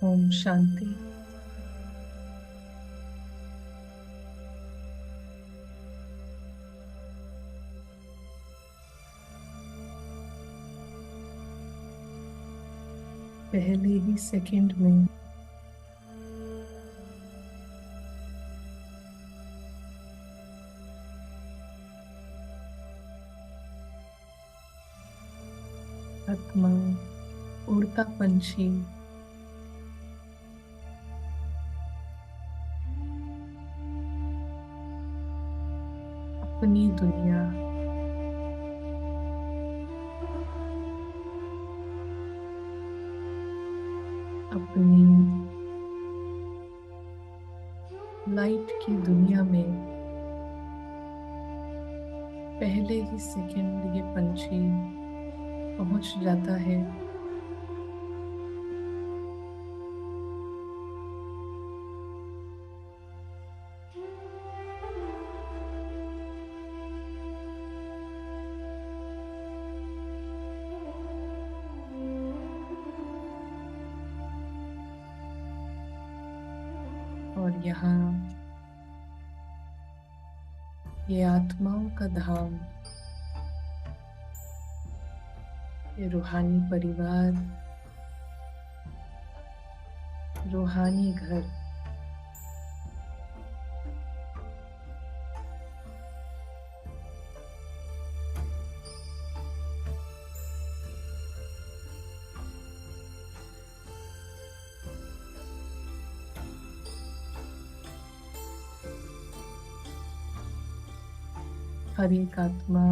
ओम शांति। पहले ही सेकंड में आत्मा, उड़ता पंछी, अपनी दुनिया, अपनी लाइट की दुनिया में पहले ही सेकंड ये पंछी पहुंच जाता है। और यहाँ ये आत्माओं का धाम, ये रूहानी परिवार, रूहानी घर, हर एक आत्मा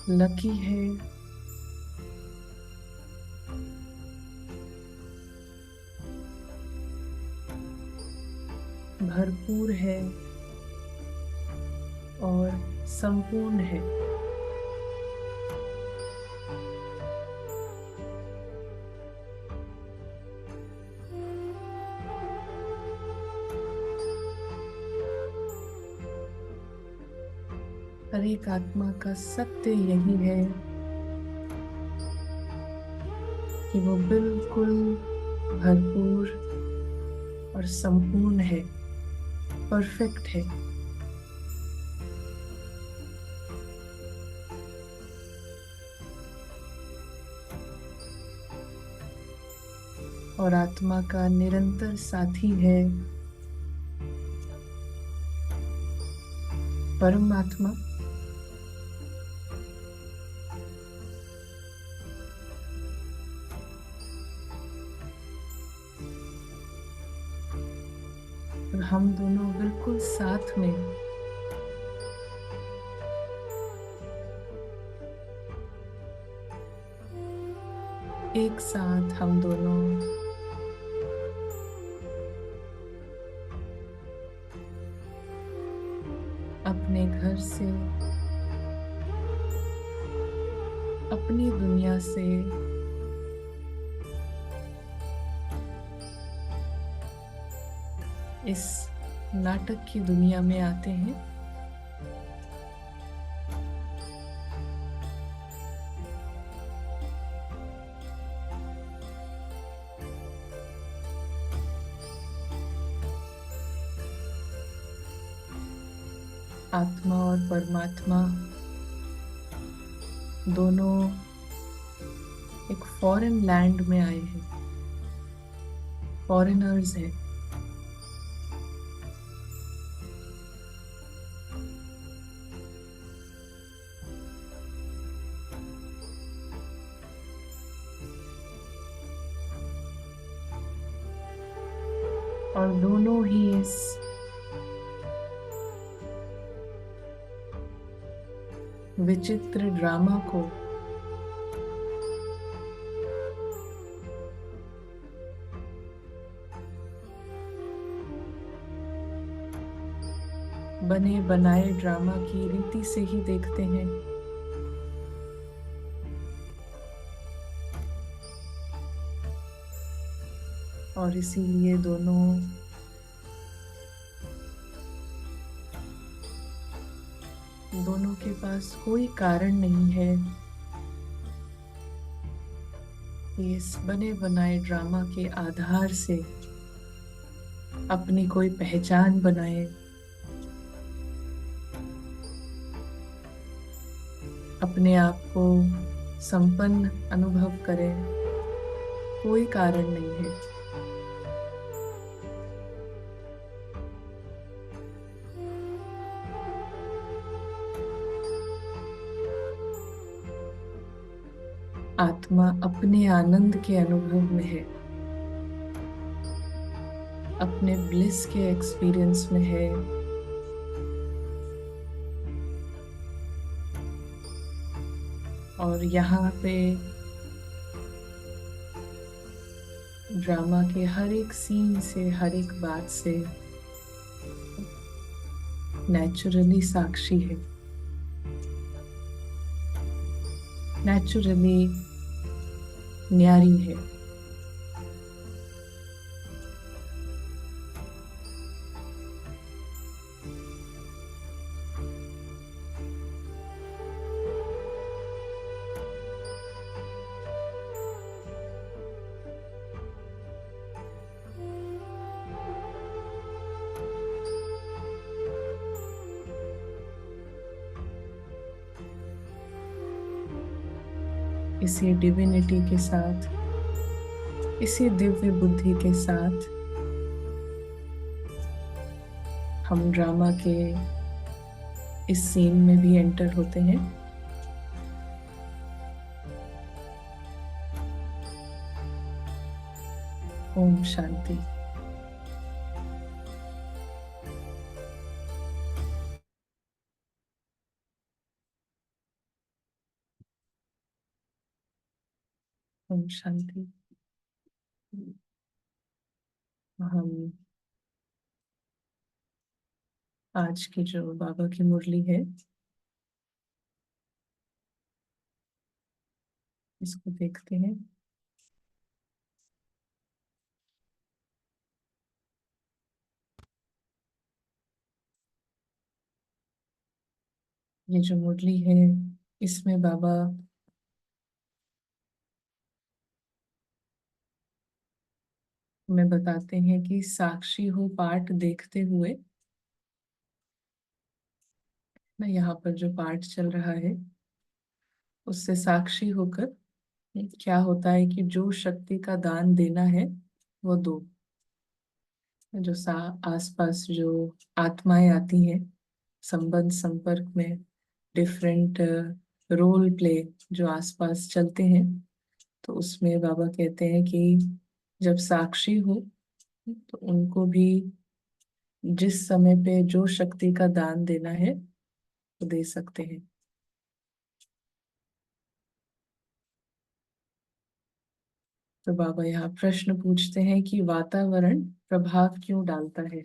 लकी है, भरपूर है और संपूर्ण है। हर एक आत्मा का सत्य यही है कि वो बिल्कुल भरपूर और संपूर्ण है, परफेक्ट है। और आत्मा का निरंतर साथी है परमात्मा। और हम दोनों बिल्कुल साथ में एक साथ हम दोनों अपने घर से, अपनी दुनिया से इस नाटक की दुनिया में आते हैं। आत्मा और परमात्मा दोनों एक फॉरेन लैंड में आए हैं, फॉरेनर्स हैं। और दोनों ही इस विचित्र ड्रामा को बने बनाए ड्रामा की रीति से ही देखते हैं। और इसीलिए दोनों के पास कोई कारण नहीं है कि इस बने बनाए ड्रामा के आधार से अपनी कोई पहचान बनाए, अपने आप को संपन्न अनुभव करें, कोई कारण नहीं है। आत्मा अपने आनंद के अनुभव में है, अपने ब्लिस के एक्सपीरियंस में है। और यहाँ पे ड्रामा के हर एक सीन से, हर एक बात से नेचुरली साक्षी है, नेचुरली न्यारी है। इसी डिविनिटी के साथ, इसी दिव्य बुद्धि के साथ हम ड्रामा के इस सीन में भी एंटर होते हैं। ओम शांति। ओम शांति। हम आज की जो बाबा की मुरली है, इसको देखते हैं। ये जो मुरली है, इसमें बाबा हमें बताते हैं कि साक्षी हो पाठ देखते हुए, ना यहाँ पर जो पाठ चल रहा है उससे साक्षी होकर क्या होता है कि जो शक्ति का दान देना है वो दो। जो आसपास जो आत्माएं आती हैं संबंध संपर्क में, डिफरेंट रोल प्ले जो आसपास चलते हैं, तो उसमें बाबा कहते हैं कि जब साक्षी हो तो उनको भी जिस समय पे जो शक्ति का दान देना है वो दे सकते हैं। तो बाबा यहाँ प्रश्न पूछते हैं कि वातावरण प्रभाव क्यों डालता है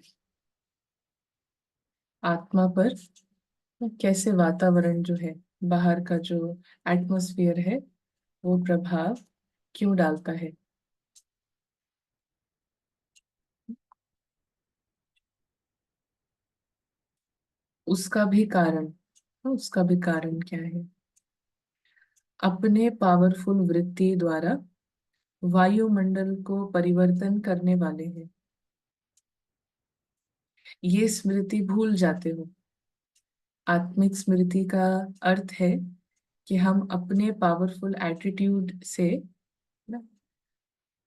आत्मा पर। कैसे वातावरण जो है, बाहर का जो एटमॉस्फेयर है, वो प्रभाव क्यों डालता है। उसका भी कारण, उसका भी कारण क्या है। अपने पावरफुल वृत्ति द्वारा वायुमंडल को परिवर्तन करने वाले हैं। ये स्मृति भूल जाते हो। आत्मिक स्मृति का अर्थ है कि हम अपने पावरफुल एटीट्यूड से ना,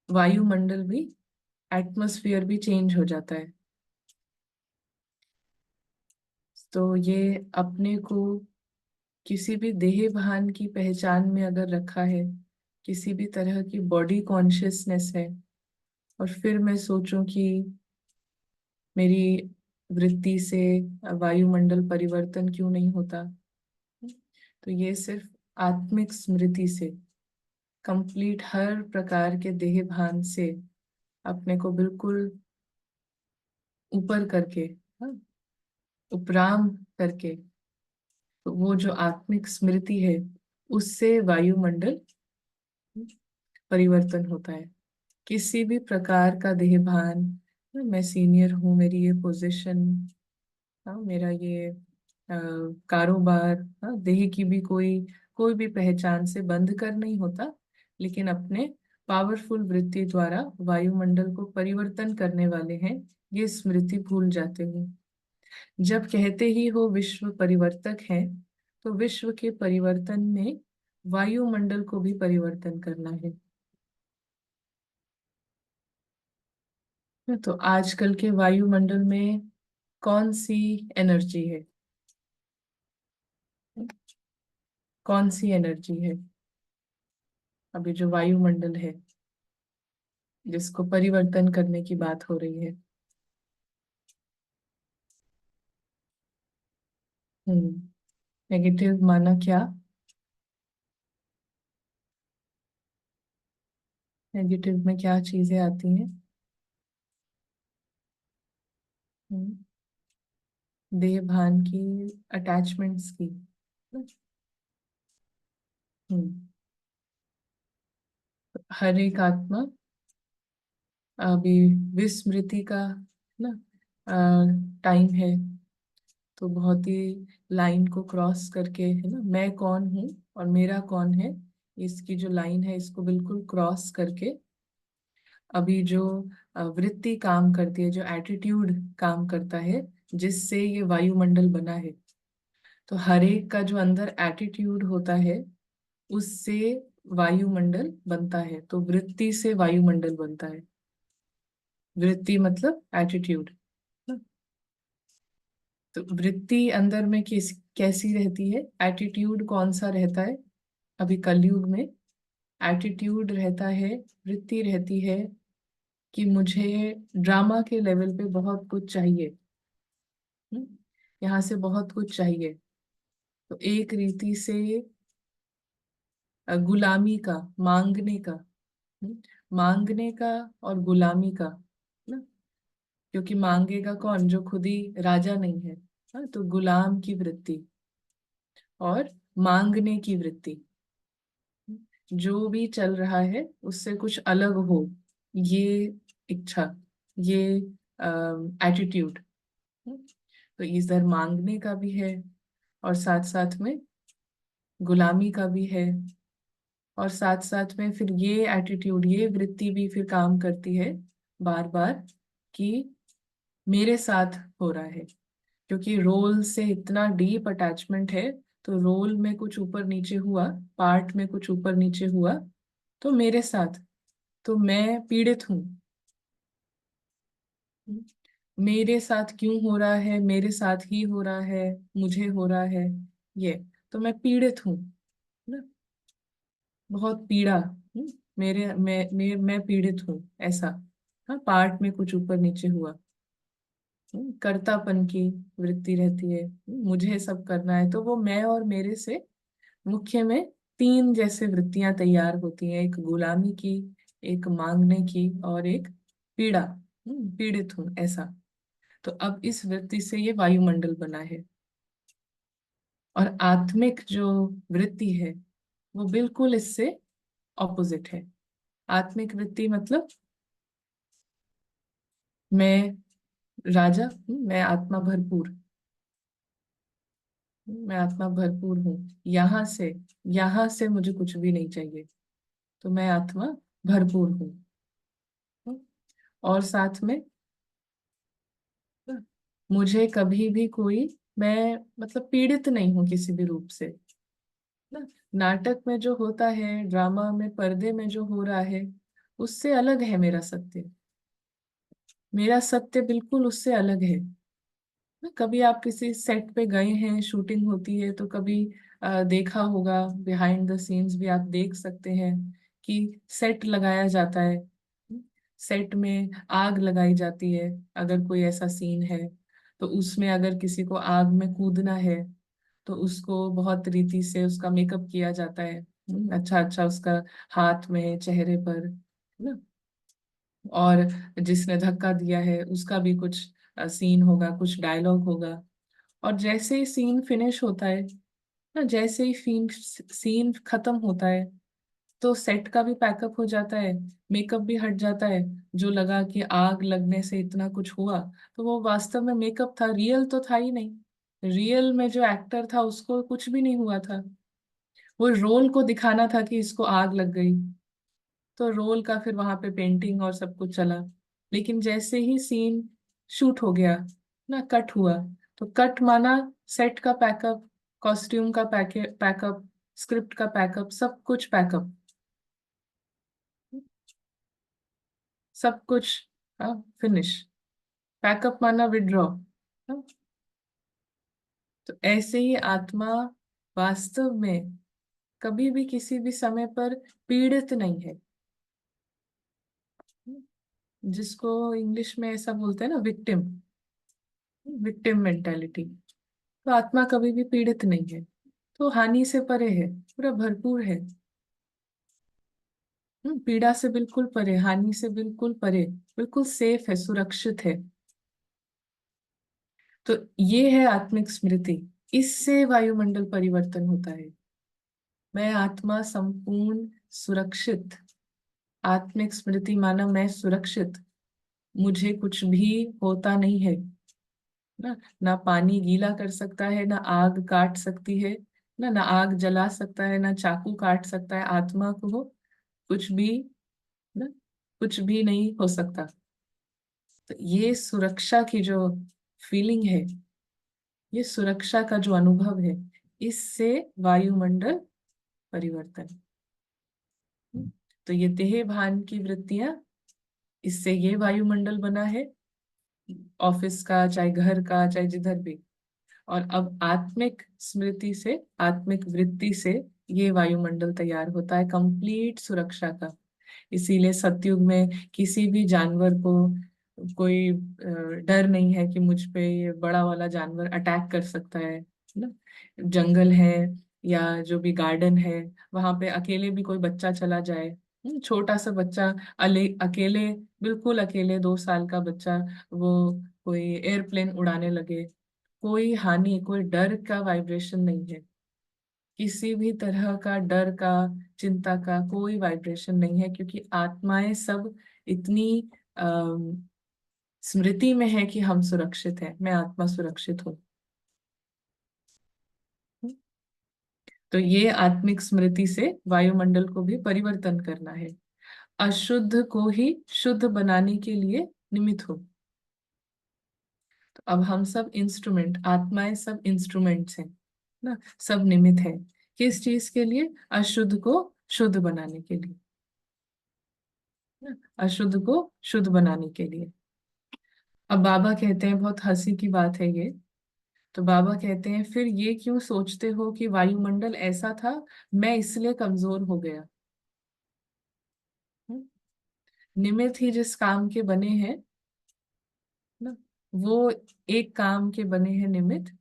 वायुमंडल भी, एटमॉस्फेयर भी चेंज हो जाता है। तो ये अपने को किसी भी देह भान की पहचान में अगर रखा है, किसी भी तरह की बॉडी कॉन्शियसनेस है, और फिर मैं सोचूं कि मेरी वृत्ति से वायुमंडल परिवर्तन क्यों नहीं होता, तो ये सिर्फ आत्मिक स्मृति से, कंप्लीट हर प्रकार के देह भान से अपने को बिल्कुल ऊपर करके, हाँ, उपराम करके, तो वो जो आत्मिक स्मृति है उससे वायुमंडल परिवर्तन होता है। किसी भी प्रकार का देह भान, मैं सीनियर हूँ, मेरी ये पोजीशन, हाँ, मेरा ये कारोबार, हाँ, देह की भी कोई कोई भी पहचान से बंध कर नहीं होता, लेकिन अपने पावरफुल वृत्ति द्वारा वायुमंडल को परिवर्तन करने वाले हैं, ये स्मृति भूल जाते हैं। जब कहते ही हो विश्व परिवर्तक है, तो विश्व के परिवर्तन में वायुमंडल को भी परिवर्तन करना है। तो आजकल के वायुमंडल में कौन सी एनर्जी है? कौन सी एनर्जी है अभी जो वायुमंडल है, जिसको परिवर्तन करने की बात हो रही है? नेगेटिव माना क्या? नेगेटिव में क्या चीजें आती हैं? हम्म, देह भान की, अटैचमेंट्स की। हम्म, हर एक आत्मा अभी विस्मृति का ना टाइम है, तो बहुत ही लाइन को क्रॉस करके, है ना, मैं कौन हूँ और मेरा कौन है, इसकी जो लाइन है इसको बिल्कुल क्रॉस करके अभी जो वृत्ति काम करती है, जो एटीट्यूड काम करता है, जिससे ये वायुमंडल बना है। तो हर एक का जो अंदर एटीट्यूड होता है, उससे वायुमंडल बनता है। तो वृत्ति से वायुमंडल बनता है। वृत्ति मतलब एटीट्यूड। तो वृत्ति अंदर में कैसी रहती है? एटीट्यूड कौन सा रहता है अभी कलयुग में? एटीट्यूड रहता है, वृत्ति रहती है कि मुझे ड्रामा के लेवल पे बहुत कुछ चाहिए। हम्म, यहाँ से बहुत कुछ चाहिए। तो एक रीति से गुलामी का, मांगने का। मांगने का और गुलामी का ना। क्योंकि मांगेगा कौन? जो खुद ही राजा नहीं है। हाँ, तो गुलाम की वृत्ति और मांगने की वृत्ति, जो भी चल रहा है उससे कुछ अलग हो, ये इच्छा, ये एटीट्यूड। तो इधर मांगने का भी है और साथ साथ में गुलामी का भी है। और साथ साथ में फिर ये एटीट्यूड, ये वृत्ति भी फिर काम करती है बार बार कि मेरे साथ हो रहा है। क्योंकि रोल से इतना डीप अटैचमेंट है, तो रोल में कुछ ऊपर नीचे हुआ, पार्ट में कुछ ऊपर नीचे हुआ, तो मेरे साथ, तो मैं पीड़ित हूँ। मेरे साथ क्यों हो रहा है? मेरे साथ ही हो रहा है, मुझे हो रहा है ये, तो मैं पीड़ित हूँ ना। बहुत पीड़ा। मैं पीड़ित हूँ ऐसा। हाँ, पार्ट में कुछ ऊपर नीचे हुआ। कर्तापन की वृत्ति रहती है। मुझे सब करना है, तो वो मैं और मेरे से मुख्य में तीन जैसे वृत्तियां तैयार होती हैं, एक गुलामी की, एक मांगने की, और एक पीड़ा। पीड़ित हूँ ऐसा। तो अब इस वृत्ति से ये वायुमंडल बना है। और आत्मिक जो वृत्ति है, वो बिल्कुल इससे ऑपोजिट है। आत्मिक वृत्ति मतलब मैं राजा हूँ, मैं आत्मा भरपूर, मैं आत्मा भरपूर हूँ। यहाँ से मुझे कुछ भी नहीं चाहिए, तो मैं आत्मा भरपूर हूँ। और साथ में मुझे कभी भी कोई, मैं मतलब पीड़ित नहीं हूँ किसी भी रूप से ना। नाटक में जो होता है, ड्रामा में, पर्दे में जो हो रहा है, उससे अलग है मेरा सत्य। मेरा सत्य बिल्कुल उससे अलग है ना। कभी आप किसी सेट पे गए हैं, शूटिंग होती है, तो कभी देखा होगा, बिहाइंड द सीन्स भी आप देख सकते हैं कि सेट लगाया जाता है। सेट में आग लगाई जाती है। अगर कोई ऐसा सीन है, तो उसमें अगर किसी को आग में कूदना है, तो उसको बहुत रीति से उसका मेकअप किया जाता है। अच्छा अच्छा, उसका हाथ में, चेहरे पर, है ना। और जिसने धक्का दिया है उसका भी कुछ सीन होगा, कुछ डायलॉग होगा। और जैसे ही सीन फिनिश होता है ना, जैसे ही सीन खत्म होता है, तो सेट का भी पैकअप हो जाता है, मेकअप भी हट जाता है। जो लगा कि आग लगने से इतना कुछ हुआ, तो वो वास्तव में मेकअप था, रियल तो था ही नहीं। रियल में जो एक्टर था उसको कुछ भी नहीं हुआ था। वो रोल को दिखाना था कि इसको आग लग गई। तो रोल का फिर वहां पे पेंटिंग और सब कुछ चला। लेकिन जैसे ही सीन शूट हो गया ना, कट हुआ, तो कट माना सेट का पैकअप, कॉस्ट्यूम का पैकअप, स्क्रिप्ट का पैकअप, सब कुछ पैकअप, सब कुछ फिनिश। पैकअप माना विड्रॉ। तो ऐसे ही आत्मा वास्तव में कभी भी किसी भी समय पर पीड़ित नहीं है, जिसको इंग्लिश में ऐसा बोलते हैं ना, विक्टिम, विक्टिम मेंटालिटी। तो आत्मा कभी भी पीड़ित नहीं है, तो हानि से परे है, पूरा भरपूर है। पीड़ा से बिल्कुल परे, हानि से बिल्कुल परे, बिल्कुल सेफ है, सुरक्षित है। तो ये है आत्मिक स्मृति। इससे वायुमंडल परिवर्तन होता है। मैं आत्मा संपूर्ण सुरक्षित, आत्मिक स्मृति माना मैं सुरक्षित, मुझे कुछ भी होता नहीं है ना। ना पानी गीला कर सकता है, ना आग काट सकती है, ना आग जला सकता है, ना चाकू काट सकता है आत्मा को, कुछ भी ना, कुछ भी नहीं हो सकता। तो ये सुरक्षा की जो फीलिंग है, ये सुरक्षा का जो अनुभव है, इससे वायुमंडल परिवर्तन। तो ये देह भान की वृत्तियां, इससे ये वायुमंडल बना है, ऑफिस का चाहे घर का चाहे जिधर भी। और अब आत्मिक स्मृति से, आत्मिक वृत्ति से ये वायुमंडल तैयार होता है, कंप्लीट सुरक्षा का। इसीलिए सतयुग में किसी भी जानवर को कोई डर नहीं है कि मुझ पे ये बड़ा वाला जानवर अटैक कर सकता है ना। जंगल है या जो भी गार्डन है, वहां पे अकेले भी कोई बच्चा चला जाए, छोटा सा बच्चा, अकेले, बिल्कुल अकेले 2 साल का बच्चा, वो कोई एयरप्लेन उड़ाने लगे, कोई हानि, कोई डर का वाइब्रेशन नहीं है, किसी भी तरह का डर का, चिंता का कोई वाइब्रेशन नहीं है, क्योंकि आत्माएं सब इतनी अम, स्मृति में है कि हम सुरक्षित हैं, मैं आत्मा सुरक्षित हूँ। तो ये आत्मिक स्मृति से वायुमंडल को भी परिवर्तन करना है, अशुद्ध को ही शुद्ध बनाने के लिए निमित्त हो। तो अब हम सब इंस्ट्रूमेंट, आत्माएं सब इंस्ट्रूमेंट्स हैं ना, सब निमित्त है। किस चीज के लिए? अशुद्ध को शुद्ध बनाने के लिए ना, अशुद्ध को शुद्ध बनाने के लिए। अब बाबा कहते हैं, बहुत हंसी की बात है ये, तो बाबा कहते हैं, फिर ये क्यों सोचते हो कि वायुमंडल ऐसा था, मैं इसलिए कमजोर हो गया। हम्म? निमित्त ही जिस काम के बने हैं ना, वो एक काम के बने हैं निमित्त,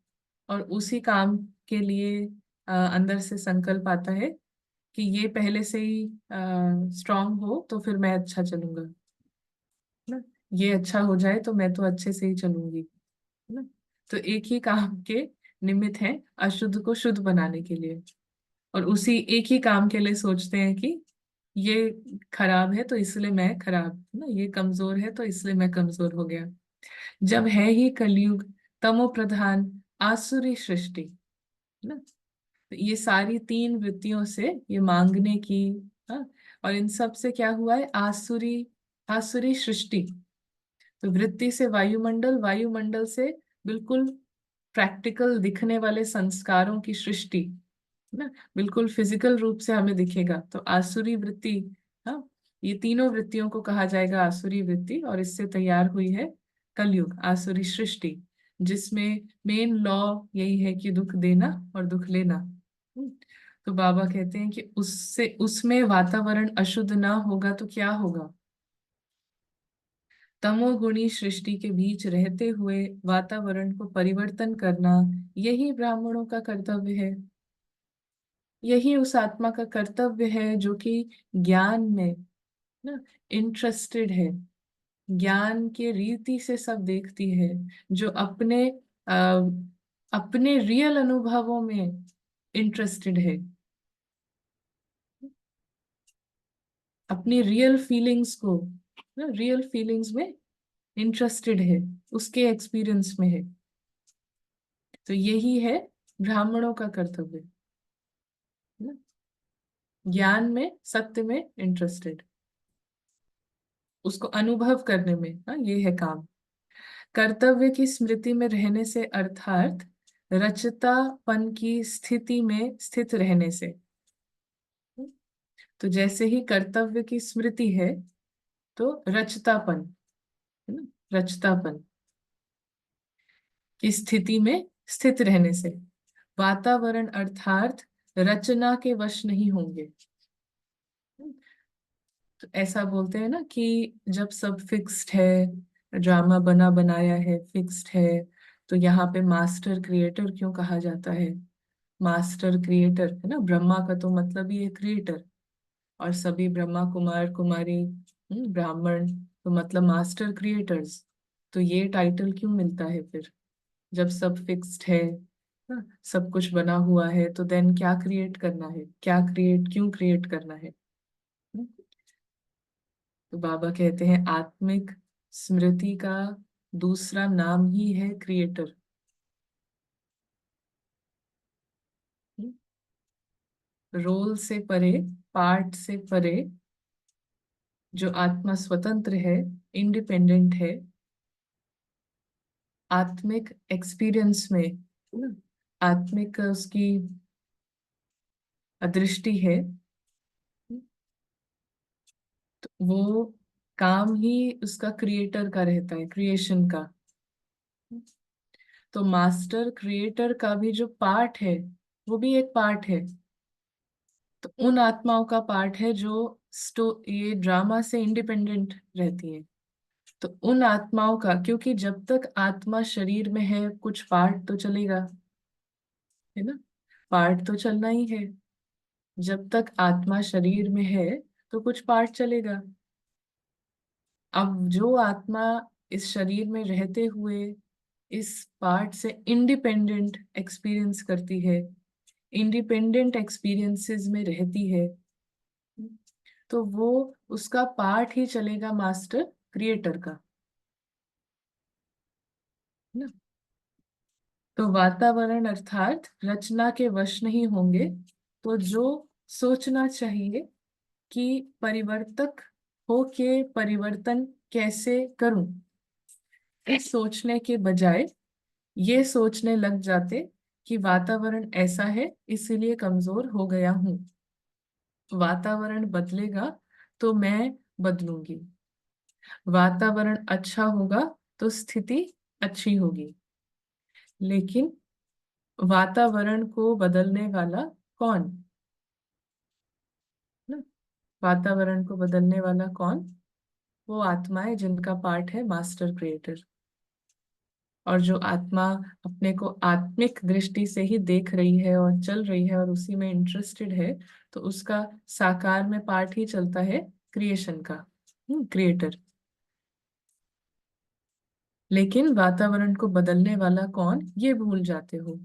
और उसी काम के लिए अंदर से संकल्प आता है कि ये पहले से ही स्ट्रांग हो तो फिर मैं अच्छा चलूंगा ना, ये अच्छा हो जाए तो मैं तो अच्छे से ही चलूंगी, है ना। तो एक ही काम के निमित्त है, अशुद्ध को शुद्ध बनाने के लिए। और उसी एक ही काम के लिए सोचते हैं कि ये खराब है तो इसलिए मैं खराब ना, ये कमजोर है तो इसलिए मैं कमजोर हो गया। जब है ही कलयुग, तमो प्रधान, आसुरी सृष्टि, है ना। तो ये सारी तीन वृत्तियों से, ये मांगने की, हाँ, और इन सब से क्या हुआ है? आसुरी, आसुरी सृष्टि। तो वृत्ति से वायुमंडल, वायुमंडल से बिल्कुल प्रैक्टिकल दिखने वाले संस्कारों की सृष्टि, है ना, बिल्कुल फिजिकल रूप से हमें दिखेगा, तो आसुरी वृत्ति। हाँ, ये तीनों वृत्तियों को कहा जाएगा आसुरी वृत्ति, और इससे तैयार हुई है कलयुग, आसुरी सृष्टि, जिसमें मेन लॉ यही है कि दुख देना और दुख लेना। हम्म, तो बाबा कहते हैं कि उससे, उसमें वातावरण अशुद्ध ना होगा तो क्या होगा? तमोगुणी सृष्टि के बीच रहते हुए वातावरण को परिवर्तन करना, यही ब्राह्मणों का कर्तव्य है। यही उस आत्मा का कर्तव्य है जो कि ज्ञान में ना इंटरेस्टेड है, ज्ञान के रीति से सब देखती है, जो अपने अपने रियल अनुभवों में इंटरेस्टेड है, अपनी रियल फीलिंग्स को, रियल फीलिंग्स में इंटरेस्टेड है, उसके एक्सपीरियंस में है। तो यही है ब्राह्मणों का कर्तव्य, है ना? ज्ञान में, सत्य में इंटरेस्टेड। उसको अनुभव करने में, हाँ, ये है काम। कर्तव्य की स्मृति में रहने से अर्थात रचतापन की स्थिति में स्थित रहने से। तो जैसे ही कर्तव्य की स्मृति है तो रचतापन, है ना, रचतापन की स्थिति में स्थित रहने से वातावरण अर्थात रचना के वश नहीं होंगे। तो ऐसा बोलते हैं ना कि जब सब फिक्स्ड है, ड्रामा बना बनाया है, फिक्स्ड है, तो यहाँ पे मास्टर क्रिएटर क्यों कहा जाता है? मास्टर क्रिएटर है ना, ब्रह्मा का तो मतलब ही है क्रिएटर, और सभी ब्रह्मा कुमार कुमारी, ब्राह्मण, तो मतलब मास्टर क्रिएटर्स। तो ये टाइटल क्यों मिलता है फिर, जब सब फिक्स्ड है, हाँ, सब कुछ बना हुआ है, तो देन क्या क्रिएट करना है, क्या क्रिएट, क्यों क्रिएट करना है? हम्म, तो बाबा कहते हैं आत्मिक स्मृति का दूसरा नाम ही है क्रिएटर। रोल से परे, पार्ट से परे, जो आत्मा स्वतंत्र है, इंडिपेंडेंट है, आत्मिक एक्सपीरियंस में, ना, आत्मिक उसकी दृष्टि है, तो वो काम ही उसका क्रिएटर का रहता है, क्रिएशन का। तो मास्टर क्रिएटर का भी जो पार्ट है, वो भी एक पार्ट है। तो उन आत्माओं का पार्ट है जो ये ड्रामा से इंडिपेंडेंट रहती है। तो उन आत्माओं का, क्योंकि जब तक आत्मा शरीर में है कुछ पार्ट तो चलेगा, है ना, पार्ट तो चलना ही है। जब तक आत्मा शरीर में है तो कुछ पार्ट चलेगा। अब जो आत्मा इस शरीर में रहते हुए इस पार्ट से इंडिपेंडेंट एक्सपीरियंस करती है, इंडिपेंडेंट एक्सपीरियंसेस में रहती है, तो वो, उसका पार्ट ही चलेगा मास्टर क्रिएटर का, है ना। तो वातावरण अर्थात रचना के वश नहीं होंगे, तो जो सोचना चाहिए कि परिवर्तक होके परिवर्तन कैसे करूं, इस सोचने के बजाय ये सोचने लग जाते कि वातावरण ऐसा है इसीलिए कमजोर हो गया हूं, वातावरण बदलेगा तो मैं बदलूंगी, वातावरण अच्छा होगा तो स्थिति अच्छी होगी। लेकिन वातावरण को बदलने वाला कौन, ना, वातावरण को बदलने वाला कौन? वो आत्माएं जिनका पार्ट है मास्टर क्रिएटर। और जो आत्मा अपने को आत्मिक दृष्टि से ही देख रही है और चल रही है और उसी में इंटरेस्टेड है, तो उसका साकार में पार्ट ही चलता है क्रिएशन का, क्रिएटर। लेकिन वातावरण को बदलने वाला कौन, ये भूल जाते हो।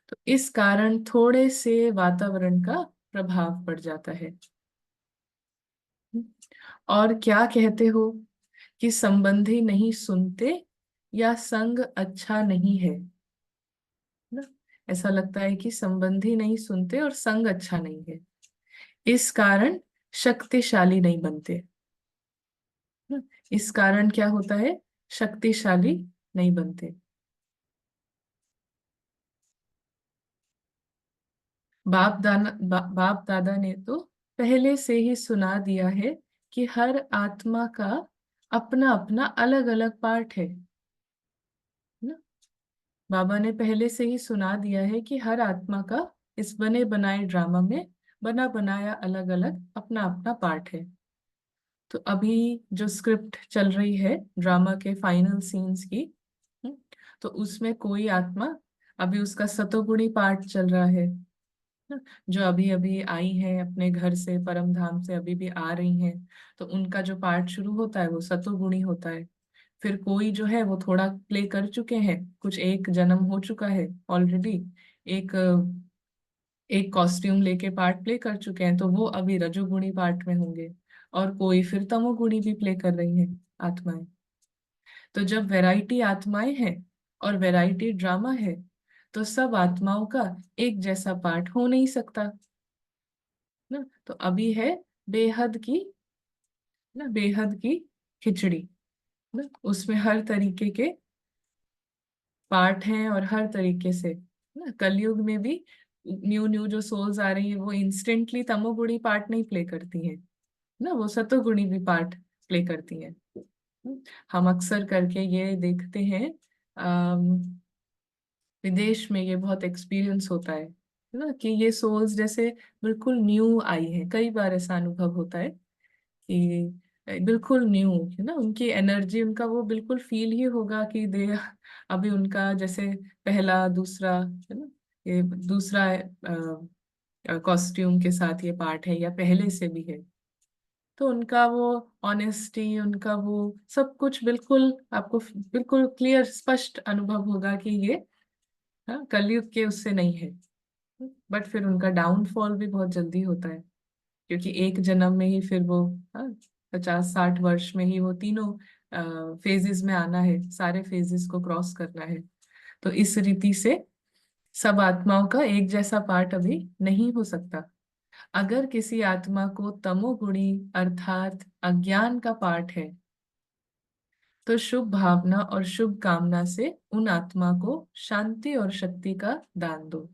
तो इस कारण थोड़े से वातावरण का प्रभाव पड़ जाता है। और क्या कहते हो कि संबंधी नहीं सुनते या संग अच्छा नहीं है, ना, ऐसा लगता है कि संबंधी नहीं सुनते और संग अच्छा नहीं है, इस कारण शक्तिशाली नहीं बनते, ना। इस कारण क्या होता है, शक्तिशाली नहीं बनते। बाप दादा ने तो पहले से ही सुना दिया है कि हर आत्मा का अपना अपना अलग अलग पार्ट है, ना। बाबा ने पहले से ही सुना दिया है कि हर आत्मा का इस बने बनाए ड्रामा में बना बनाया अलग अलग अपना अपना पार्ट है। तो अभी जो स्क्रिप्ट चल रही है ड्रामा के फाइनल सीन्स की, हम्म, तो उसमें कोई आत्मा, अभी उसका सतोगुणी पार्ट चल रहा है, ना, जो अभी अभी आई है अपने घर से, परम धाम से अभी भी आ रही हैं, तो उनका जो पार्ट शुरू होता है वो सतोगुणी होता है। फिर कोई जो है वो थोड़ा प्ले कर चुके हैं, कुछ एक जन्म हो चुका है ऑलरेडी, एक एक कॉस्ट्यूम लेके पार्ट प्ले कर चुके हैं, तो वो अभी रजोगुणी पार्ट में होंगे। और कोई फिर तमोगुणी भी प्ले कर रही हैं आत्माएं। तो जब वैरायटी आत्माएं हैं और वैरायटी ड्रामा है, तो सब आत्माओं का एक जैसा पार्ट हो नहीं सकता, ना। तो अभी है बेहद की, ना, बेहद की खिचड़ी ना, उसमें हर तरीके के पार्ट हैं और हर तरीके से ना, कलयुग में भी न्यू न्यू जो सोल्स आ रही है वो इंस्टेंटली तमोगुणी पार्ट नहीं प्ले करती है ना, वो सतोगुणी भी पार्ट प्ले करती है। हम अक्सर करके ये देखते हैं, विदेश में ये बहुत एक्सपीरियंस होता है ना, कि ये सोल्स जैसे बिल्कुल न्यू आई है। कई बार ऐसा अनुभव होता है कि बिल्कुल न्यू है ना, उनकी एनर्जी, उनका वो बिल्कुल फील ही होगा कि दे अभी उनका जैसे पहला दूसरा है ना, ये दूसरा कॉस्ट्यूम के साथ ये पार्ट है या पहले से भी है। तो उनका वो ऑनेस्टी, उनका वो सब कुछ बिल्कुल आपको बिल्कुल क्लियर स्पष्ट अनुभव होगा कि ये, हाँ, कलयुग के उससे नहीं है। बट फिर उनका डाउनफॉल भी बहुत जल्दी होता है, क्योंकि एक जन्म में ही फिर वो, हाँ, 50-60 वर्ष में ही वो तीनों फेजेस में आना है, सारे फेजेस को क्रॉस करना है। तो इस रीति से सब आत्माओं का एक जैसा पार्ट अभी नहीं हो सकता। अगर किसी आत्मा को तमोगुणी अर्थात अज्ञान का पार्ट है, तो शुभ भावना और शुभ कामना से उन आत्मा को शांति और शक्ति का दान दो।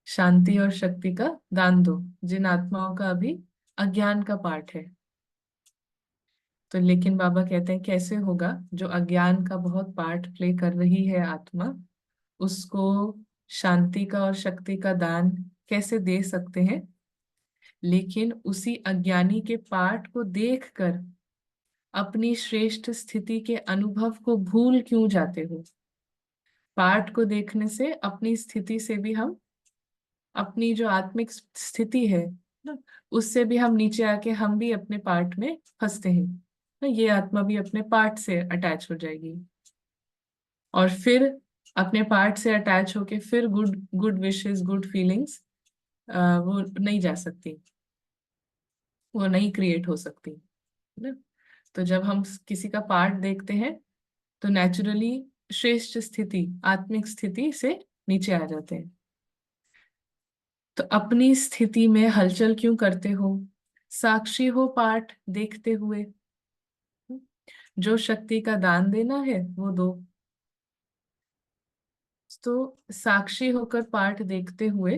शांति और शक्ति का दान दो जिन आत्माओं का अभी अज्ञान का पार्ट है। तो लेकिन बाबा कहते हैं कैसे होगा, जो अज्ञान का बहुत पार्ट प्ले कर रही है आत्मा, उसको शांति का और शक्ति का दान कैसे दे सकते हैं। लेकिन उसी अज्ञानी के पार्ट को देखकर अपनी श्रेष्ठ स्थिति के अनुभव को भूल क्यों जाते हो। पार्ट को देखने से अपनी स्थिति से भी हम, अपनी जो आत्मिक स्थिति है ना, उससे भी हम नीचे आके हम भी अपने पार्ट में फंसते हैं ना, ये आत्मा भी अपने पार्ट से अटैच हो जाएगी और फिर अपने पार्ट से अटैच होके फिर good good wishes, good feelings वो नहीं जा सकती, वो नहीं क्रिएट हो सकती ना। तो जब हम किसी का पार्ट देखते हैं तो नेचुरली श्रेष्ठ स्थिति, आत्मिक स्थिति से नीचे आ जाते हैं। तो अपनी स्थिति में हलचल क्यों करते हो, साक्षी हो पाठ देखते हुए। जो शक्ति का दान देना है वो दो। तो साक्षी होकर पाठ देखते हुए,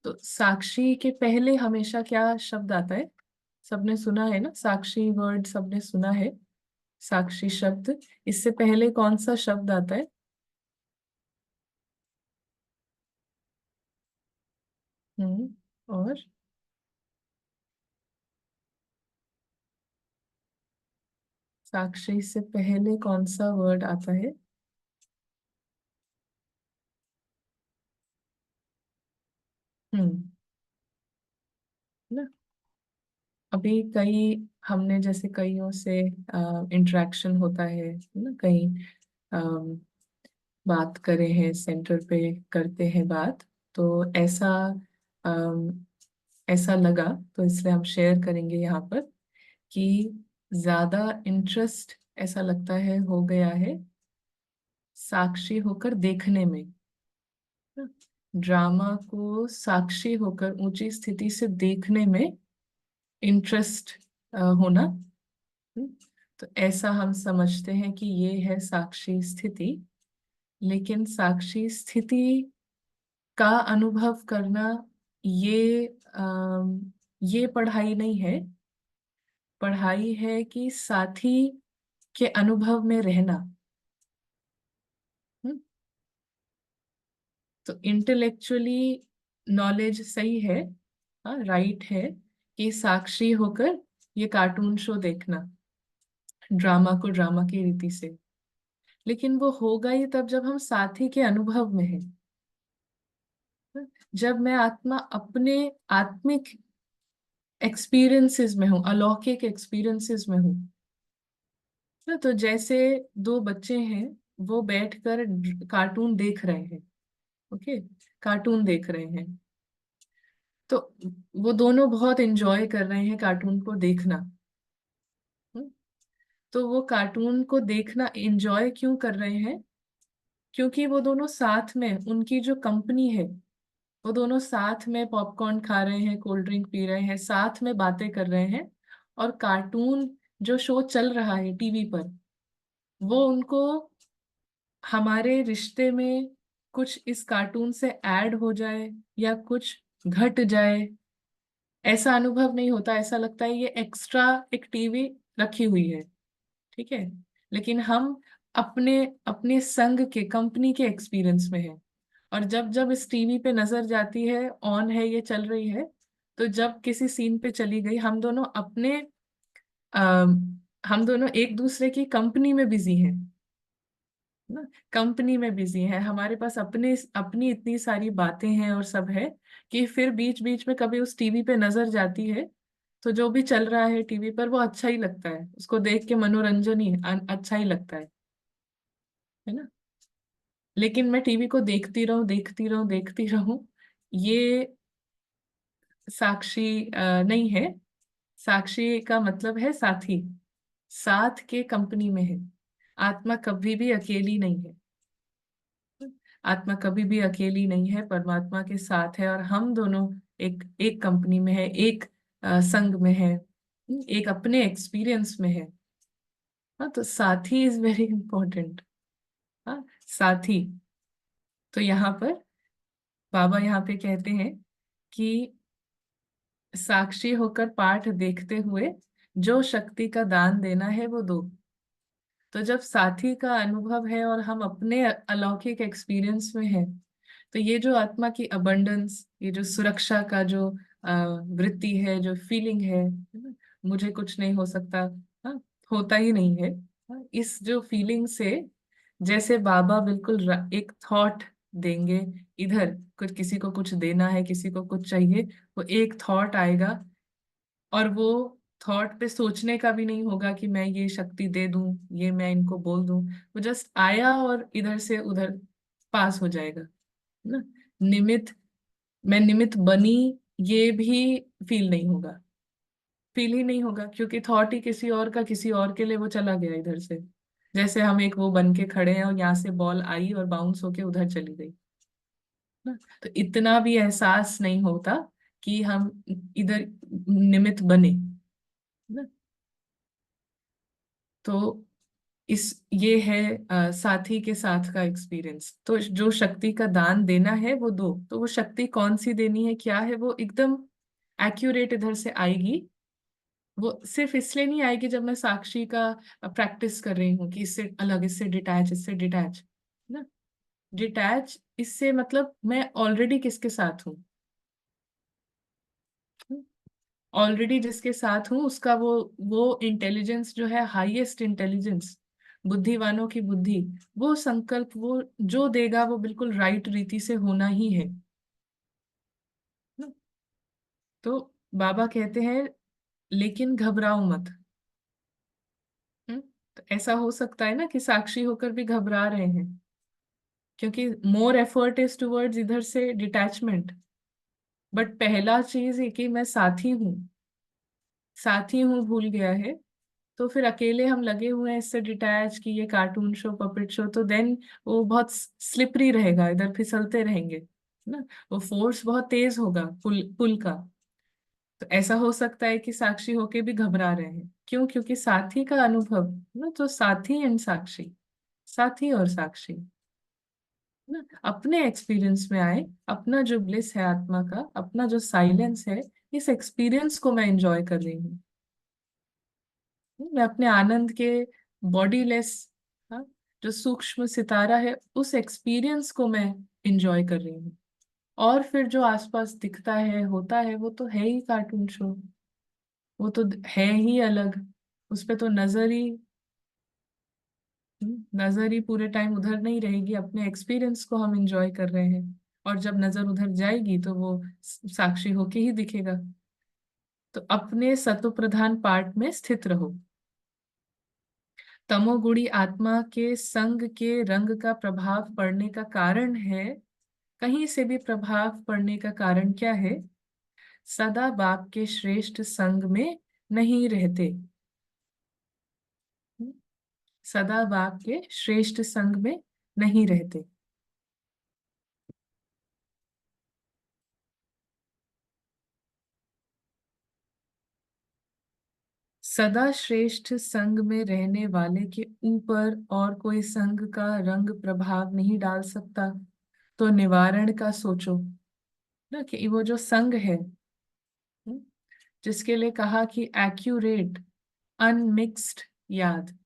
तो साक्षी के पहले हमेशा क्या शब्द आता है, सबने सुना है ना, साक्षी वर्ड सबने सुना है, साक्षी शब्द। इससे पहले कौन सा शब्द आता है? और साक्षी से पहले कौन सा वर्ड आता है? हम्म ना, अभी कई, हमने जैसे कईयों से इंटरेक्शन होता है ना, कई बात करे हैं, सेंटर पे करते हैं बात, तो ऐसा अम, ऐसा लगा, तो इसलिए हम शेयर करेंगे यहाँ पर कि ज्यादा इंटरेस्ट ऐसा लगता है हो गया है साक्षी होकर देखने में। ड्रामा को साक्षी होकर ऊंची स्थिति से देखने में इंटरेस्ट होना। हम्म, तो ऐसा हम समझते हैं कि ये है साक्षी स्थिति। लेकिन साक्षी स्थिति का अनुभव करना, ये ये पढ़ाई नहीं है। पढ़ाई है कि साथी के अनुभव में रहना। हम्म, तो इंटेलेक्चुअली नॉलेज सही है, हाँ राइट है कि साक्षी होकर ये कार्टून शो देखना, ड्रामा को ड्रामा की रीति से। लेकिन वो होगा ही तब जब हम साथी के अनुभव में हैं, जब मैं आत्मा अपने आत्मिक एक्सपीरियंसेस में हूँ, अलौकिक एक्सपीरियंसेस में हूँ ना। तो जैसे दो बच्चे हैं, वो बैठकर कार्टून देख रहे हैं, ओके, कार्टून देख रहे हैं, तो वो दोनों बहुत एंजॉय कर रहे हैं कार्टून को देखना। हम्म, तो वो कार्टून को देखना एंजॉय क्यों कर रहे हैं? क्योंकि वो दोनों साथ में, उनकी जो कंपनी है, वो दोनों साथ में पॉपकॉर्न खा रहे हैं, कोल्ड ड्रिंक पी रहे हैं, साथ में बातें कर रहे हैं, और कार्टून जो शो चल रहा है टीवी पर, वो उनको हमारे रिश्ते में कुछ इस कार्टून से ऐड हो जाए या कुछ घट जाए, ऐसा अनुभव नहीं होता। ऐसा लगता है ये एक्स्ट्रा एक टीवी रखी हुई है, ठीक है। लेकिन हम अपने अपने संग के, कंपनी के एक्सपीरियंस में है। और जब जब इस टीवी पे नजर जाती है, ऑन है, ये चल रही है, तो जब किसी सीन पे चली गई, हम दोनों अपने हम दोनों एक दूसरे की कंपनी में बिजी हैं ना। कंपनी में बिजी हैं, हमारे पास अपने अपनी इतनी सारी बातें हैं और सब है, कि फिर बीच बीच में कभी उस टीवी पे नजर जाती है, तो जो भी चल रहा है टीवी पर वो अच्छा ही लगता है, उसको देख के मनोरंजन ही अच्छा ही लगता है ना। लेकिन मैं टीवी को देखती रहूं, देखती रहूं, देखती रहूं, ये साक्षी नहीं है। साक्षी का मतलब है साथी, साथ के कंपनी में है। आत्मा कभी भी अकेली नहीं है। आत्मा कभी भी अकेली नहीं है, परमात्मा के साथ है, और हम दोनों एक एक कंपनी में है, एक संग में है, एक अपने एक्सपीरियंस में है। हाँ, तो साथी इज वेरी इंपॉर्टेंट। हाँ, साथी। तो यहाँ पर बाबा यहाँ पे कहते हैं कि साक्षी होकर पाठ देखते हुए जो शक्ति का दान देना है वो दो। तो जब साथी का अनुभव है और हम अपने अलौकिक एक्सपीरियंस में हैं, तो ये जो आत्मा की अबंडेंस, ये जो सुरक्षा का जो वृत्ति है, जो फीलिंग है ना, मुझे कुछ नहीं हो सकता, हाँ, होता ही नहीं है। हाँ, इस जो फीलिंग से, जैसे बाबा बिल्कुल एक थॉट देंगे, इधर कुछ किसी को कुछ देना है, किसी को कुछ चाहिए, वो एक थॉट आएगा, और वो थॉट पे सोचने का भी नहीं होगा कि मैं ये शक्ति दे दूं, ये मैं इनको बोल दूं। वो जस्ट आया और इधर से उधर पास हो जाएगा ना। निमित्त, मैं निमित्त बनी, ये भी फील नहीं होगा, फील ही नहीं होगा, क्योंकि थॉट ही किसी और का, किसी और के लिए वो चला गया इधर से। जैसे हम एक वो बन के खड़े हैं और यहाँ से बॉल आई और बाउंस होके उधर चली गई ना। तो इतना भी एहसास नहीं होता कि हम इधर निमित्त बने ना। तो ये है साथी के साथ का एक्सपीरियंस। तो जो शक्ति का दान देना है वो दो। तो वो शक्ति कौन सी देनी है, क्या है, वो एकदम एक्यूरेट इधर से आएगी। वो सिर्फ इसलिए नहीं आएगी जब मैं साक्षी का प्रैक्टिस कर रही हूँ कि इससे अलग, इससे डिटैच, इससे डिटैच ना। डिटैच इससे मतलब मैं ऑलरेडी किसके साथ हूँ, ऑलरेडी जिसके साथ हूँ उसका वो इंटेलिजेंस जो है, हाईएस्ट इंटेलिजेंस, बुद्धिवानों की बुद्धि, वो संकल्प, वो जो देगा वो बिल्कुल राइट रीति से होना ही है ना? तो बाबा कहते हैं लेकिन घबराओ मत। तो ऐसा हो सकता है ना कि साक्षी होकर भी घबरा रहे हैं, क्योंकि मोर एफर्ट इज टुवर्ड्स इधर से डिटैचमेंट। बट पहला चीज है कि मैं साथी हूँ, साथी हूँ भूल गया है, तो फिर अकेले हम लगे हुए हैं इससे डिटैच कि ये कार्टून शो, पपेट शो, तो देन वो बहुत स्लिपरी रहेगा, इधर फिसलते रहेंगे ना। वो फोर्स बहुत तेज होगा, पुल पुल का। तो ऐसा हो सकता है कि साक्षी होके भी घबरा रहे हैं, क्यों? क्योंकि साथी का अनुभव ना, तो साथी एंड साक्षी, साथी और साक्षी ना अपने एक्सपीरियंस में आए। अपना जो ब्लिस है आत्मा का, अपना जो साइलेंस है, इस एक्सपीरियंस को मैं एंजॉय कर रही हूँ। मैं अपने आनंद के बॉडीलेस, हाँ, जो सूक्ष्म सितारा है, उस एक्सपीरियंस को मैं इंजॉय कर रही हूँ। और फिर जो आसपास दिखता है, होता है, वो तो है ही कार्टून शो, वो तो है ही अलग। उस पे तो नजर ही पूरे टाइम उधर नहीं रहेगी, अपने एक्सपीरियंस को हम इंजॉय कर रहे हैं। और जब नजर उधर जाएगी तो वो साक्षी होके ही दिखेगा। तो अपने सत्व प्रधान पार्ट में स्थित रहो। तमोगुणी आत्मा के संग के रंग का प्रभाव पड़ने का कारण है, कहीं से भी प्रभाव पड़ने का कारण क्या है? सदा बाप के श्रेष्ठ संग में नहीं रहते। सदा बाप के श्रेष्ठ संग में नहीं रहते। सदा श्रेष्ठ संग में रहने वाले के ऊपर और कोई संग का रंग प्रभाव नहीं डाल सकता। तो निवारण का सोचो ना, कि वो जो संग है, हम्म, जिसके लिए कहा कि एक्यूरेट अनमिक्स्ड याद,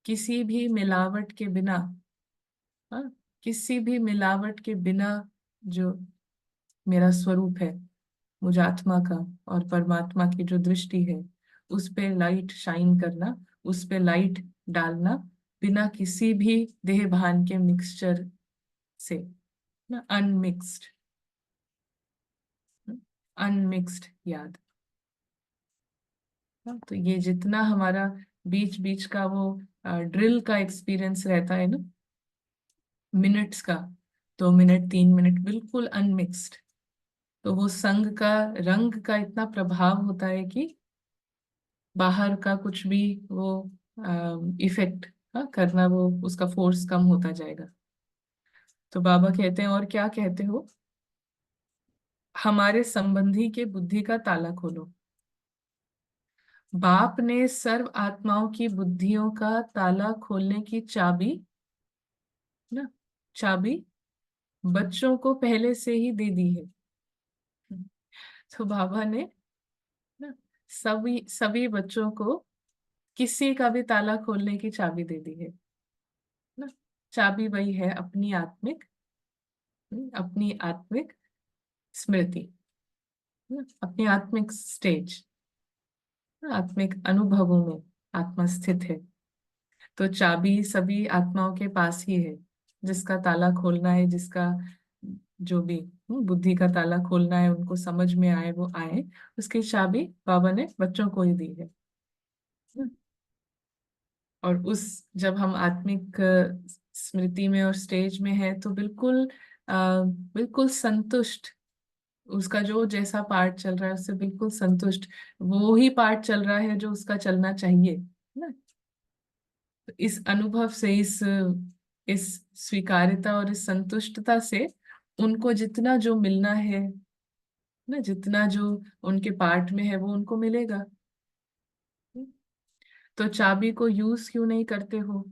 किसी भी मिलावट के बिना, हाँ, किसी भी मिलावट के बिना जो मेरा स्वरूप है, मुझ आत्मा का और परमात्मा की जो दृष्टि है, उस पे लाइट शाइन करना, उस पे लाइट डालना, बिना किसी भी देह भान के मिक्सचर से, ना, अनमिक्स्ड, अनमिक्स्ड याद। हाँ, तो ये जितना हमारा बीच बीच का वो ड्रिल का एक्सपीरियंस रहता है ना, मिनट्स का, 2 मिनट 3 मिनट बिल्कुल अनमिक्स्ड, तो वो संग का रंग का इतना प्रभाव होता है कि बाहर का कुछ भी वो इफेक्ट करना, वो उसका फोर्स कम होता जाएगा। तो बाबा कहते हैं, और क्या कहते हो, हमारे संबंधी के बुद्धि का ताला खोलो। बाप ने सर्व आत्माओं की बुद्धियों का ताला खोलने की चाबी, ना, चाबी बच्चों को पहले से ही दे दी है। तो बाबा ने, ना, सभी सभी बच्चों को किसी का भी ताला खोलने की चाबी दे दी है, ना। चाबी वही है, अपनी आत्मिक, अपनी आत्मिक स्मृति, अपनी आत्मिक स्टेज, आत्मिक अनुभवों में आत्मा स्थित है। तो चाबी सभी आत्माओं के पास ही है, जिसका ताला खोलना है, जिसका जो भी बुद्धि का ताला खोलना है, उनको समझ में आए वो आए, उसकी चाबी बाबा ने बच्चों को ही दी है। और उस जब हम आत्मिक स्मृति में और स्टेज में है, तो बिल्कुल बिल्कुल संतुष्ट, उसका जो जैसा पार्ट चल रहा है उससे बिल्कुल संतुष्ट, वो ही पार्ट चल रहा है जो उसका चलना चाहिए, ना। तो इस अनुभव से, इस स्वीकार्यता और इस संतुष्टता से उनको जितना जो मिलना है, ना, जितना जो उनके पार्ट में है वो उनको मिलेगा। तो चाबी को यूज क्यों नहीं करते हो?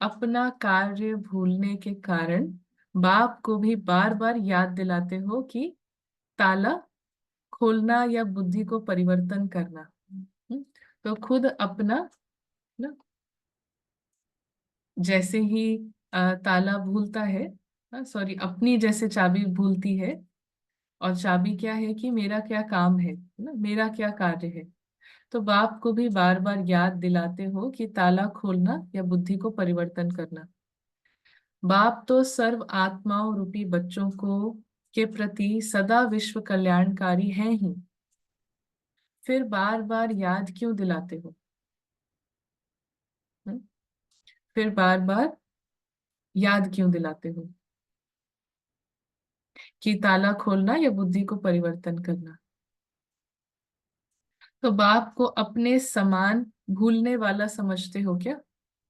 अपना कार्य भूलने के कारण बाप को भी बार बार याद दिलाते हो कि ताला खोलना या बुद्धि को परिवर्तन करना। हम्म, तो खुद अपना, ना, जैसे ही ताला भूलता है, सॉरी, अपनी जैसे चाबी भूलती है, और चाबी क्या है कि मेरा क्या काम है ना, मेरा क्या कार्य है, तो बाप को भी बार बार याद दिलाते हो कि ताला खोलना या बुद्धि को परिवर्तन करना। बाप तो सर्व आत्माओं रूपी बच्चों को के प्रति सदा विश्व कल्याणकारी हैं ही, फिर बार बार याद क्यों दिलाते हो? हम्म? फिर बार बार याद क्यों दिलाते हो कि ताला खोलना या बुद्धि को परिवर्तन करना? तो बाप को अपने समान भूलने वाला समझते हो क्या,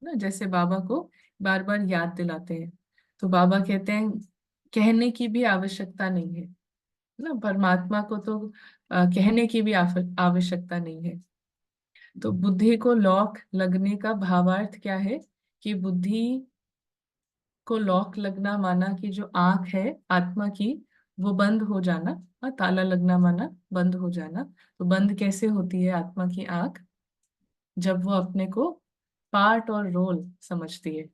ना, जैसे बाबा को बार बार याद दिलाते हैं। तो बाबा कहते हैं, कहने की भी आवश्यकता नहीं है, ना, परमात्मा को तो कहने की भी आवश्यकता नहीं है। तो बुद्धि को लॉक लगने का भावार्थ क्या है, कि बुद्धि को लॉक लगना माना कि जो आंख है आत्मा की, वो बंद हो जाना, ताला लगना माना बंद हो जाना। तो बंद कैसे होती है आत्मा की आंख? जब वो अपने को पार्ट और रोल समझती है।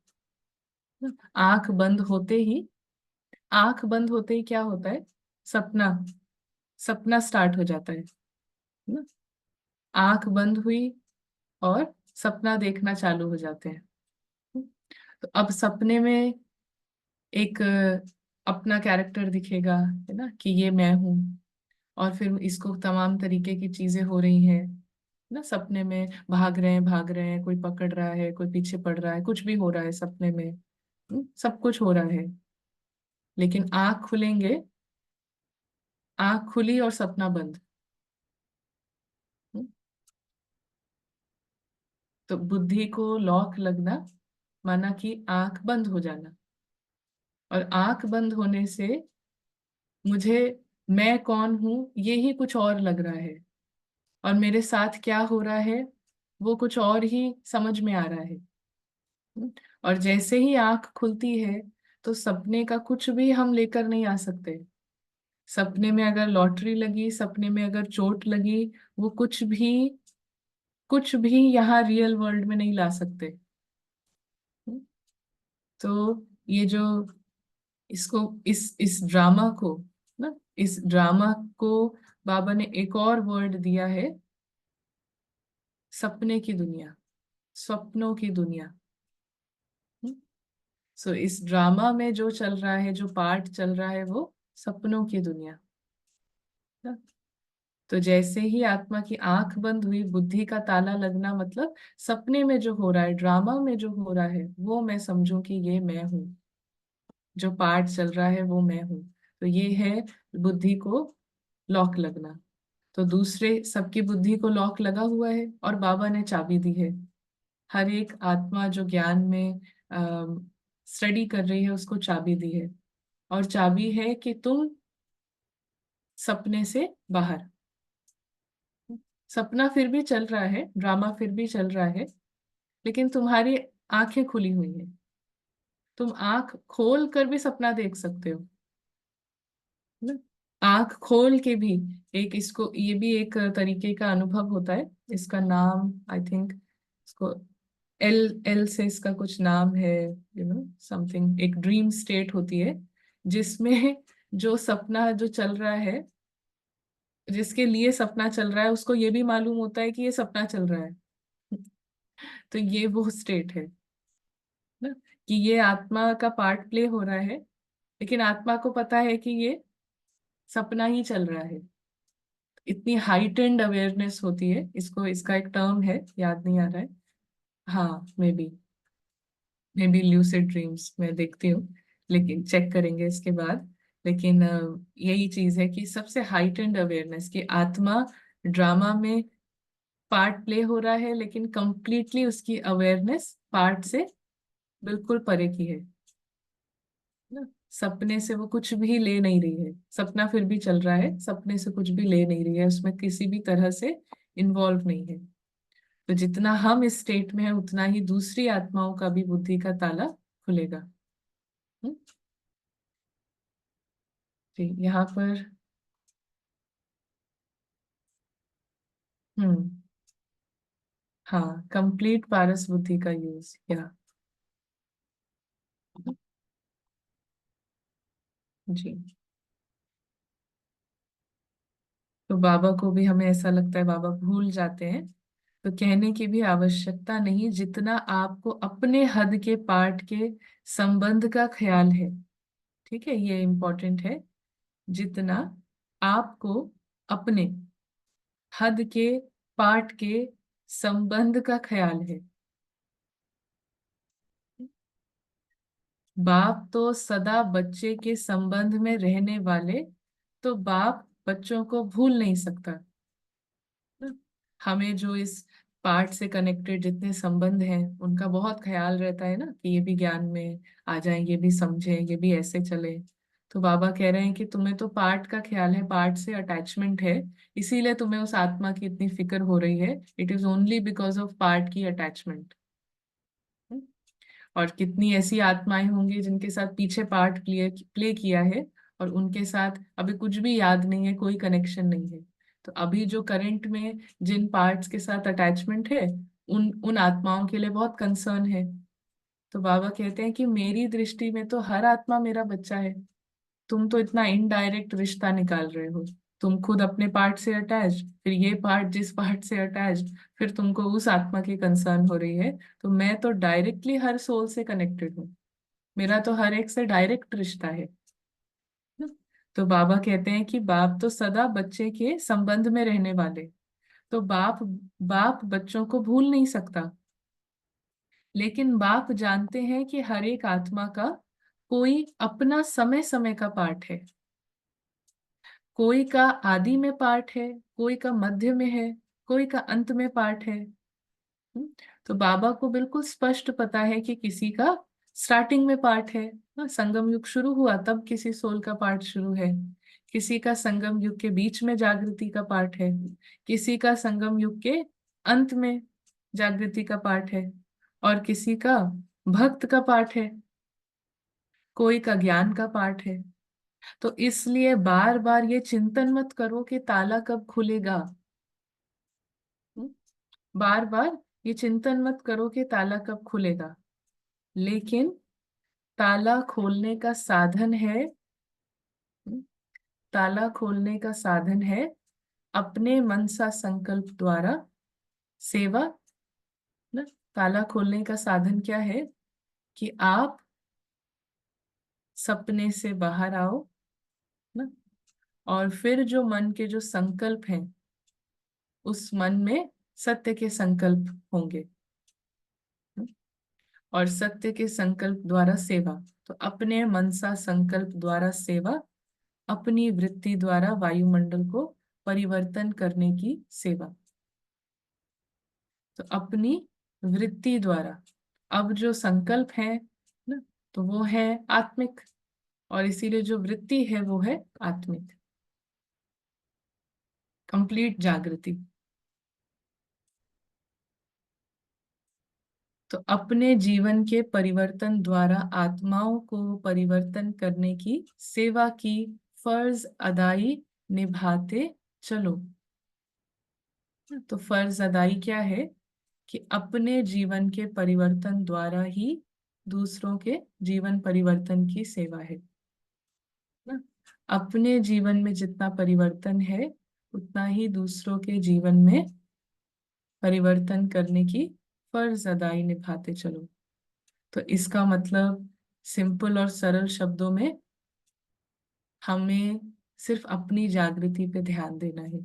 आंख बंद होते ही, आंख बंद होते ही क्या होता है? सपना, सपना स्टार्ट हो जाता है ना। आंख बंद हुई और सपना देखना चालू हो जाते हैं। तो अब सपने में एक अपना कैरेक्टर दिखेगा, है ना, कि ये मैं हूँ, और फिर इसको तमाम तरीके की चीजें हो रही हैं ना, सपने में भाग रहे हैं, भाग रहे हैं, कोई पकड़ रहा है, कोई पीछे पड़ रहा है, कुछ भी हो रहा है सपने में, सब कुछ हो रहा है। लेकिन आंख खुलेंगे, आंख खुली और सपना बंद। हम्म, तो बुद्धि को लॉक लगना माना कि आंख बंद हो जाना, और आंख बंद होने से मुझे मैं कौन हूं ये ही कुछ और लग रहा है, और मेरे साथ क्या हो रहा है वो कुछ और ही समझ में आ रहा है। और जैसे ही आंख खुलती है तो सपने का कुछ भी हम लेकर नहीं आ सकते। सपने में अगर लॉटरी लगी, सपने में अगर चोट लगी, वो कुछ भी यहाँ रियल वर्ल्ड में नहीं ला सकते। तो ये जो इसको इस ड्रामा को ना, इस ड्रामा को बाबा ने एक और वर्ड दिया है, सपने की दुनिया, सपनों की दुनिया। सो इस ड्रामा में जो चल रहा है, जो पार्ट चल रहा है, वो सपनों की दुनिया ना। तो जैसे ही आत्मा की आंख बंद हुई, बुद्धि का ताला लगना मतलब सपने में जो हो रहा है, ड्रामा में जो हो रहा है, वो मैं समझूं कि ये मैं हूँ, जो पार्ट चल रहा है वो मैं हूँ। तो ये है बुद्धि को लॉक लगना। तो दूसरे सबकी बुद्धि को लॉक लगा हुआ है और बाबा ने चाबी दी है। हर एक आत्मा जो ज्ञान में स्टडी कर रही है उसको चाबी दी है। और चाबी है कि तुम सपने से बाहर, सपना फिर भी चल रहा है, ड्रामा फिर भी चल रहा है, लेकिन तुम्हारी आंखें खुली हुई है। तुम आंख खोल कर भी सपना देख सकते हो ना। आंख खोल के भी एक, इसको ये भी एक तरीके का अनुभव होता है। इसका नाम आई थिंक, इसको एल एल से इसका कुछ नाम है, समथिंग, एक ड्रीम स्टेट होती है जिसमें जो सपना जो चल रहा है, जिसके लिए सपना चल रहा है, उसको ये भी मालूम होता है कि ये सपना चल रहा है। तो ये वो स्टेट है ना, कि ये आत्मा का पार्ट प्ले हो रहा है, लेकिन आत्मा को पता है कि ये सपना ही चल रहा है। इतनी हाइटेंड अवेयरनेस होती है, इसको, इसका एक टर्म है, याद नहीं आ रहा है। हाँ, मे बी ल्यूसिड ड्रीम्स, मैं देखती हूँ, लेकिन चेक करेंगे इसके बाद। लेकिन यही चीज है कि सबसे हाइटेंड अवेयरनेस, कि आत्मा ड्रामा में पार्ट प्ले हो रहा है, लेकिन कंप्लीटली उसकी अवेयरनेस पार्ट से बिल्कुल परे की है ना। सपने से वो कुछ भी ले नहीं रही है, सपना फिर भी चल रहा है, सपने से कुछ भी ले नहीं रही है, उसमें किसी भी तरह से इन्वॉल्व नहीं है। तो जितना हम इस स्टेट में है, उतना ही दूसरी आत्माओं का भी बुद्धि का ताला खुलेगा। हम्म, जी, यहाँ पर। हम्म। हाँ, कंप्लीट पारस बुद्धि का यूज, या जी। तो बाबा को भी हमें ऐसा लगता है बाबा भूल जाते हैं, तो कहने की भी आवश्यकता नहीं, जितना आपको अपने हद के पार्ट के संबंध का ख्याल है। ठीक है, ये इम्पोर्टेंट है। जितना आपको अपने हद के पार्ट के संबंध का ख्याल है। बाप तो सदा बच्चे के संबंध में रहने वाले, तो बाप बच्चों को भूल नहीं सकता। हमें जो इस पार्ट से कनेक्टेड जितने संबंध हैं, उनका बहुत ख्याल रहता है ना, कि ये भी ज्ञान में आ जाएं, ये भी समझें, ये भी ऐसे चले। तो बाबा कह रहे हैं कि तुम्हें तो पार्ट का ख्याल है, पार्ट से अटैचमेंट है, इसीलिए तुम्हें उस आत्मा की इतनी फिक्र हो रही है। It is only because of part की अटैचमेंट। और कितनी ऐसी आत्माएं होंगी जिनके साथ पीछे पार्ट प्ले प्ले किया है, और उनके साथ अभी कुछ भी याद नहीं है, कोई कनेक्शन नहीं है। तो अभी जो करंट में जिन पार्ट्स के साथ अटैचमेंट है, उन उन आत्माओं के लिए बहुत कंसर्न है। तो बाबा कहते हैं कि मेरी दृष्टि में तो हर आत्मा मेरा बच्चा है। तुम तो इतना इनडायरेक्ट रिश्ता निकाल रहे हो। तुम खुद अपने पार्ट से अटैच, फिर ये पार्ट जिस पार्ट से अटैच, फिर तुमको उस आत्मा की कंसर्न हो रही है। तो मैं तो डायरेक्टली हर सोल से कनेक्टेड हूँ, मेरा तो हर एक से डायरेक्ट रिश्ता है। तो बाबा कहते हैं कि बाप तो सदा बच्चे के संबंध में रहने वाले, तो बाप बाप बच्चों को भूल नहीं सकता। लेकिन बाप जानते हैं कि हर एक आत्मा का कोई अपना समय समय का पार्ट है। कोई का आदि में पार्ट है, कोई का मध्य में है, कोई का अंत में पार्ट है। हम्म, तो बाबा को बिल्कुल स्पष्ट पता है कि किसी का स्टार्टिंग में पार्ट है ना, संगम युग शुरू हुआ तब किसी सोल का पार्ट शुरू है, किसी का संगम युग के बीच में जागृति का पाठ है, किसी का संगम युग के अंत में जागृति का पाठ है, और किसी का भक्त का पाठ है, कोई का ज्ञान का पाठ है। तो इसलिए बार बार ये चिंतन मत करो कि ताला कब खुलेगा। बार बार ये चिंतन मत करो कि ताला कब खुलेगा, लेकिन ताला खोलने का साधन है, ताला खोलने का साधन है अपने मनसा संकल्प द्वारा सेवा ना। ताला खोलने का साधन क्या है कि आप सपने से बाहर आओ ना, और फिर जो मन के जो संकल्प हैं उस मन में सत्य के संकल्प होंगे, और सत्य के संकल्प द्वारा सेवा। तो अपने मनसा संकल्प द्वारा सेवा, अपनी वृत्ति द्वारा वायुमंडल को परिवर्तन करने की सेवा। तो अपनी वृत्ति द्वारा अब जो संकल्प है ना, तो वो है आत्मिक, और इसीलिए जो वृत्ति है वो है आत्मिक, कंप्लीट जागृति। तो अपने जीवन के परिवर्तन द्वारा आत्माओं को परिवर्तन करने की सेवा की फर्ज अदाई निभाते चलो। तो फर्ज अदाई क्या है कि अपने जीवन के परिवर्तन द्वारा ही दूसरों के जीवन परिवर्तन की सेवा है ना। अपने जीवन में जितना परिवर्तन है उतना ही दूसरों के जीवन में परिवर्तन करने की फर्ज अदाई निभाते चलो। तो इसका मतलब सिंपल और सरल शब्दों में हमें सिर्फ अपनी जागृति पे ध्यान देना है।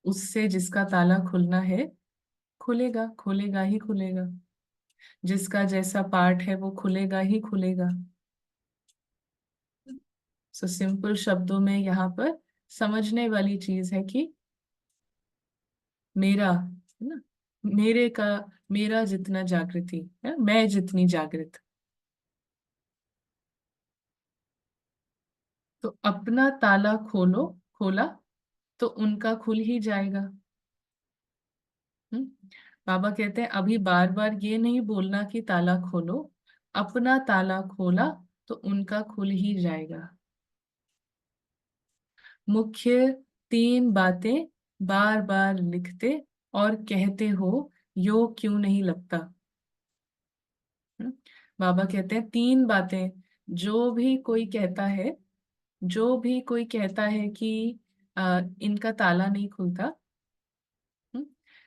उससे जिसका ताला खुलना है खुलेगा, खुलेगा ही खुलेगा। जिसका जैसा पार्ट है वो खुलेगा ही खुलेगा। सो सिंपल शब्दों में यहाँ पर समझने वाली चीज है कि मेरा है ना, मेरे का, मेरा जितना जागृति है, मैं जितनी जागृत, तो अपना ताला खोलो, खोला तो उनका खुल ही जाएगा। हम्म। बाबा कहते हैं अभी बार बार ये नहीं बोलना कि ताला खोलो, अपना ताला खोला तो उनका खुल ही जाएगा। मुख्य तीन बातें बार बार लिखते और कहते हो, योग क्यों नहीं लगता। हम्म। बाबा कहते हैं तीन बातें, जो भी कोई कहता है, जो भी कोई कहता है कि इनका ताला नहीं खुलता,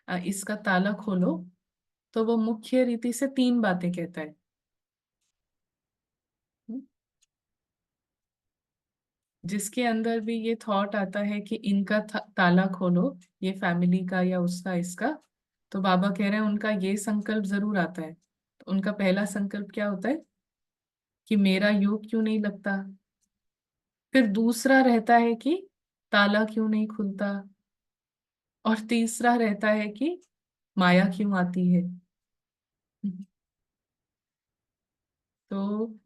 इसका ताला खोलो, तो वो मुख्य रीति से तीन बातें कहता है। हम्म। जिसके अंदर भी ये थॉट आता है कि इनका ताला खोलो, ये फैमिली का या उसका इसका, तो बाबा कह रहे हैं उनका ये संकल्प जरूर आता है। तो उनका पहला संकल्प क्या होता है कि मेरा योग क्यों नहीं लगता। फिर दूसरा रहता है कि ताला क्यों नहीं खुलता, और तीसरा रहता है कि माया क्यों आती है। तो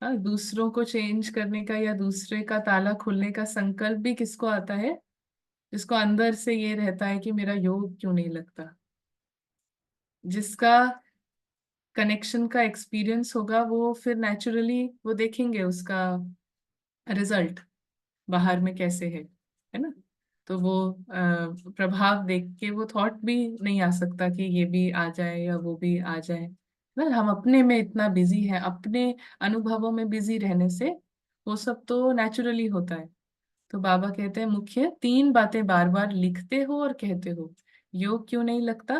दूसरों को चेंज करने का या दूसरे का ताला खुलने का संकल्प भी किसको आता है, जिसको अंदर से ये रहता है कि मेरा योग क्यों नहीं लगता। जिसका कनेक्शन का एक्सपीरियंस होगा वो फिर नेचुरली वो देखेंगे उसका रिजल्ट बाहर में कैसे है ना। तो वो प्रभाव देख के वो थॉट भी नहीं आ सकता कि ये भी आ जाए या वो भी आ जाए ना। हम अपने में इतना बिजी है, अपने अनुभवों में बिजी रहने से वो सब तो नेचुरली होता है। तो बाबा कहते हैं मुख्य तीन बातें बार बार लिखते हो और कहते हो, योग क्यों नहीं लगता,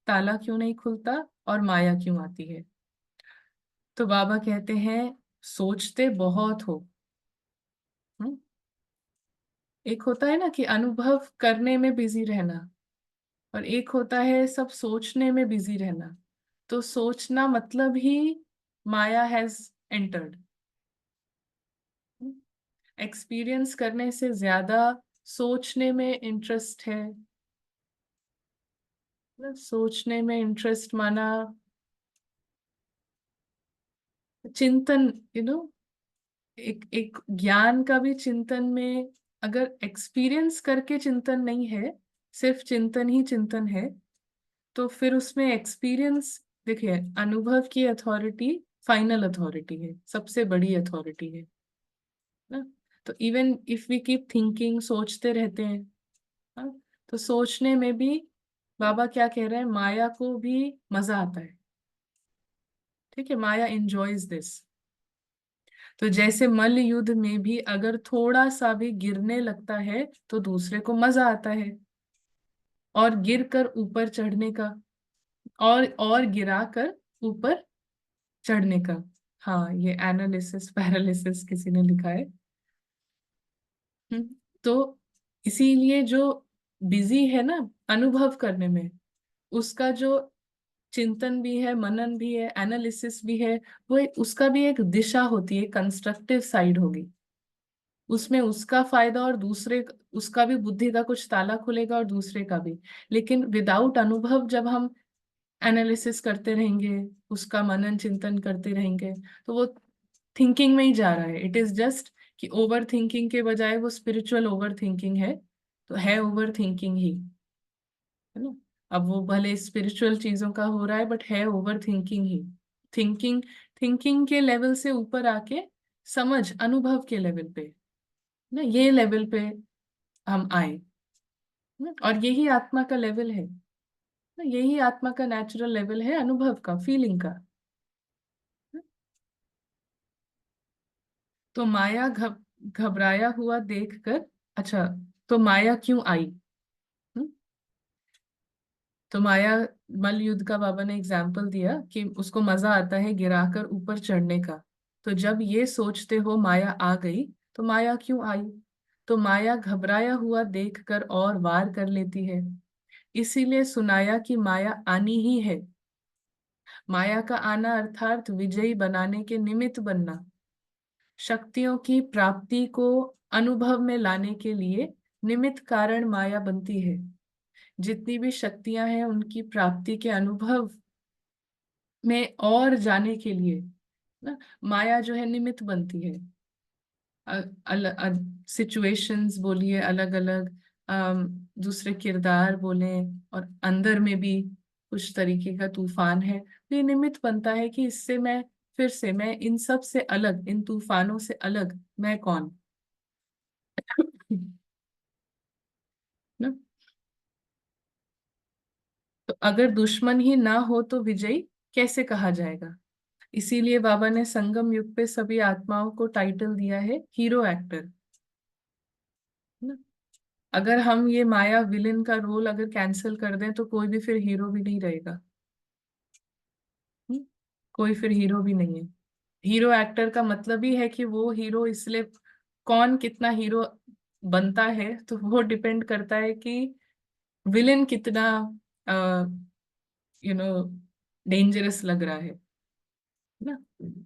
ताला क्यों नहीं खुलता, और माया क्यों आती है। तो बाबा कहते हैं सोचते बहुत हो। हम्म। एक होता है ना कि अनुभव करने में बिजी रहना, और एक होता है सब सोचने में बिजी रहना। तो सोचना मतलब ही माया हैज एंटर्ड। एक्सपीरियंस करने से ज्यादा सोचने में इंटरेस्ट है ना। सोचने में इंटरेस्ट माना चिंतन, यू नो, एक एक ज्ञान का भी चिंतन में, अगर एक्सपीरियंस करके चिंतन नहीं है, सिर्फ चिंतन ही चिंतन है, तो फिर उसमें एक्सपीरियंस, देखिए अनुभव की अथॉरिटी फाइनल अथॉरिटी है, सबसे बड़ी अथॉरिटी है ना। तो even if we keep thinking, सोचते रहते हैं, हाँ, तो सोचने में भी बाबा क्या कह रहे हैं, माया को भी मजा आता है। ठीक है, माया एंजॉयज दिस। तो जैसे मल्ल युद्ध में भी अगर थोड़ा सा भी गिरने लगता है तो दूसरे को मजा आता है, और गिर कर ऊपर चढ़ने का, और गिरा कर ऊपर चढ़ने का। हाँ, ये एनालिसिस पैरालिसिस किसी ने लिखा है। तो इसीलिए जो बिजी है ना अनुभव करने में, उसका जो चिंतन भी है, मनन भी है, एनालिसिस भी है, उसका भी एक दिशा होती है, कंस्ट्रक्टिव साइड होगी उसमें, उसका फायदा और दूसरे, उसका भी बुद्धि का कुछ ताला खुलेगा और दूसरे का भी। लेकिन विदाउट अनुभव जब हम एनालिसिस करते रहेंगे, उसका मनन चिंतन करते रहेंगे, तो वो थिंकिंग में ही जा रहा है। इट इज जस्ट कि ओवर थिंकिंग के बजाय वो स्पिरिचुअल ओवर थिंकिंग है, तो है ओवर थिंकिंग ही, है ना। अब वो भले स्पिरिचुअल चीजों का हो रहा है, बट है ओवर थिंकिंग ही। थिंकिंग, थिंकिंग के लेवल से ऊपर आके समझ अनुभव के लेवल पे, ना ये लेवल पे हम आए, ना? और यही आत्मा का लेवल है, ना यही आत्मा का नेचुरल लेवल है, अनुभव का, फीलिंग का। तो माया घबराया हुआ देखकर, अच्छा, तो माया क्यों आई? हम्म? तो माया, मल युद्ध का बाबा ने एग्जाम्पल दिया कि उसको मजा आता है गिराकर ऊपर चढ़ने का। तो जब ये सोचते हो माया आ गई, तो माया क्यों आई? तो माया घबराया हुआ देखकर और वार कर लेती है। इसीलिए सुनाया कि माया आनी ही है। माया का आना अर्थात विजयी बनाने के निमित्त बनना, शक्तियों की प्राप्ति को अनुभव में लाने के लिए निमित्त कारण माया बनती है। जितनी भी शक्तियां हैं उनकी प्राप्ति के अनुभव में और जाने के लिए ना, माया जो है निमित्त बनती है। अलग सिचुएशंस बोलिए, अलग अलग दूसरे किरदार बोले, और अंदर में भी कुछ तरीके का तूफान है, तो ये निमित्त बनता है कि इससे मैं, फिर से मैं इन सब से अलग, इन तूफानों से अलग मैं कौन, ना। तो अगर दुश्मन ही ना हो तो विजयी कैसे कहा जाएगा? इसीलिए बाबा ने संगम युग पे सभी आत्माओं को टाइटल दिया है हीरो एक्टर, ना। अगर हम ये माया विलेन का रोल अगर कैंसिल कर दें तो कोई भी फिर हीरो भी नहीं रहेगा। हम्म? कोई फिर हीरो भी नहीं है। हीरो एक्टर का मतलब ही है कि वो हीरो, इसलिए कौन कितना हीरो बनता है तो वो डिपेंड करता है कि विलेन कितना यू नो डेंजरस लग रहा है, ना।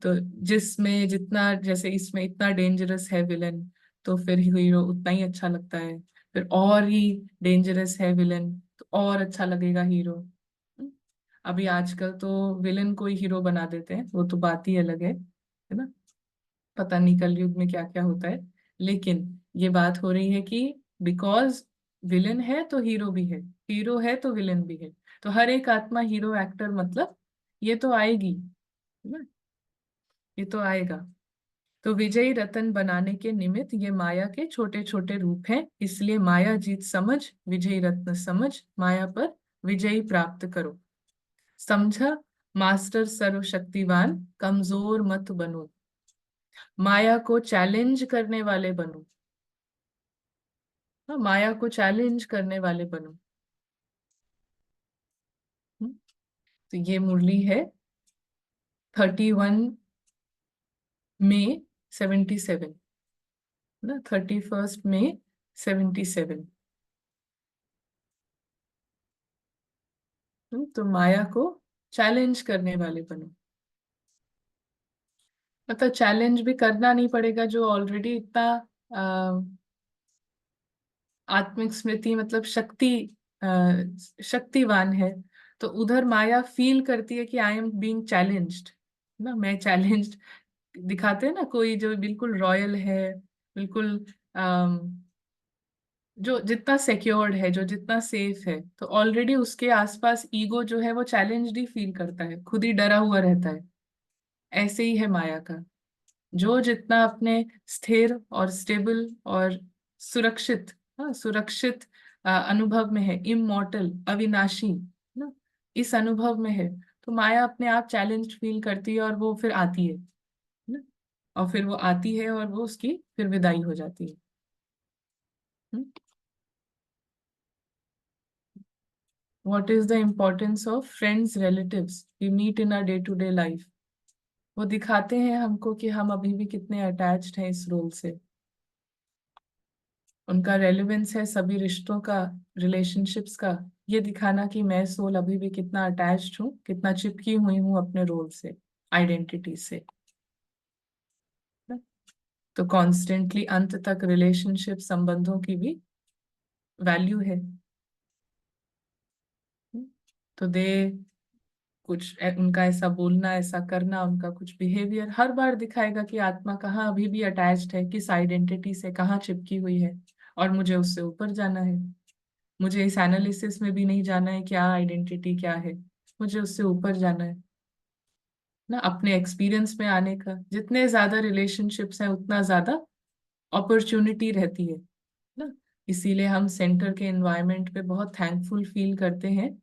तो जिसमें जितना, जैसे इसमें इतना डेंजरस है विलन, तो फिर हीरो उतना ही अच्छा लगता है। फिर और ही डेंजरस है विलन, तो और अच्छा लगेगा हीरो। अभी आजकल तो विलन को ही हीरो बना देते हैं, वो तो बात ही अलग है ना। पता नहीं कलयुग में क्या क्या होता है। लेकिन ये बात हो रही है कि बिकॉज विलन है तो हीरो भी है, हीरो है तो विलन भी है। तो हर एक आत्मा हीरो एक्टर, मतलब ये तो आएगी, है ना, ये तो आएगा। तो विजयी रतन बनाने के निमित्त ये माया के छोटे छोटे रूप हैं, इसलिए माया जीत समझ, विजयी रत्न समझ, माया पर विजयी प्राप्त करो। समझा? मास्टर सर्वशक्तिवान, कमजोर मत बनो, माया को चैलेंज करने वाले बनो। हाँ, माया को चैलेंज करने वाले बनो। हम्म, तो ये मुरली है 31 मई 77, ना 31 मई 77। तो माया को चैलेंज करने वाले बनो, मतलब चैलेंज भी करना नहीं पड़ेगा, जो ऑलरेडी इतना आत्मिक स्मृति, मतलब शक्ति, शक्तिवान है। तो उधर माया फील करती है कि आई एम बीइंग चैलेंज्ड, ना मैं चैलेंज्ड दिखाते हैं ना कोई जो बिल्कुल रॉयल है, बिल्कुल जो जितना सिक्योर्ड है, जो जितना सेफ है, तो ऑलरेडी उसके आसपास ईगो जो है वो चैलेंज्ड ही फील करता है, खुद ही डरा हुआ रहता है। ऐसे ही है माया का। जो जितना अपने स्थिर और स्टेबल और सुरक्षित, हाँ सुरक्षित अनुभव में है, इमॉर्टल अविनाशी ना, इस अनुभव में है, तो माया अपने आप चैलेंज फील करती है और वो फिर आती है ना। और फिर वो आती है और वो उसकी फिर विदाई हो जाती है। What is the importance of friends relatives we meet in our day to day life? वो दिखाते हैं हमको कि हम अभी भी कितने अटैच्ड हैं इस रोल से। उनका रेलेवेंस है सभी रिश्तों का, रिलेशनशिप्स का, ये दिखाना कि मैं सोल अभी भी कितना अटैच्ड हूँ, कितना चिपकी हुई हूँ अपने रोल से, आइडेंटिटी से। तो कॉन्स्टेंटली अंत तक रिलेशनशिप संबंधों की भी वैल्यू है। तो दे कुछ उनका ऐसा बोलना, ऐसा करना, उनका कुछ बिहेवियर हर बार दिखाएगा कि आत्मा कहाँ अभी भी अटैच्ड है, किस आइडेंटिटी से कहाँ चिपकी हुई है, और मुझे उससे ऊपर जाना है। मुझे इस एनालिसिस में भी नहीं जाना है क्या आइडेंटिटी क्या है, मुझे उससे ऊपर जाना है ना। अपने एक्सपीरियंस में आने का, जितने ज्यादा रिलेशनशिप्स हैं उतना ज्यादा अपॉर्चुनिटी रहती है ना। इसीलिए हम सेंटर के एनवायरनमेंट पे बहुत थैंकफुल फील करते हैं,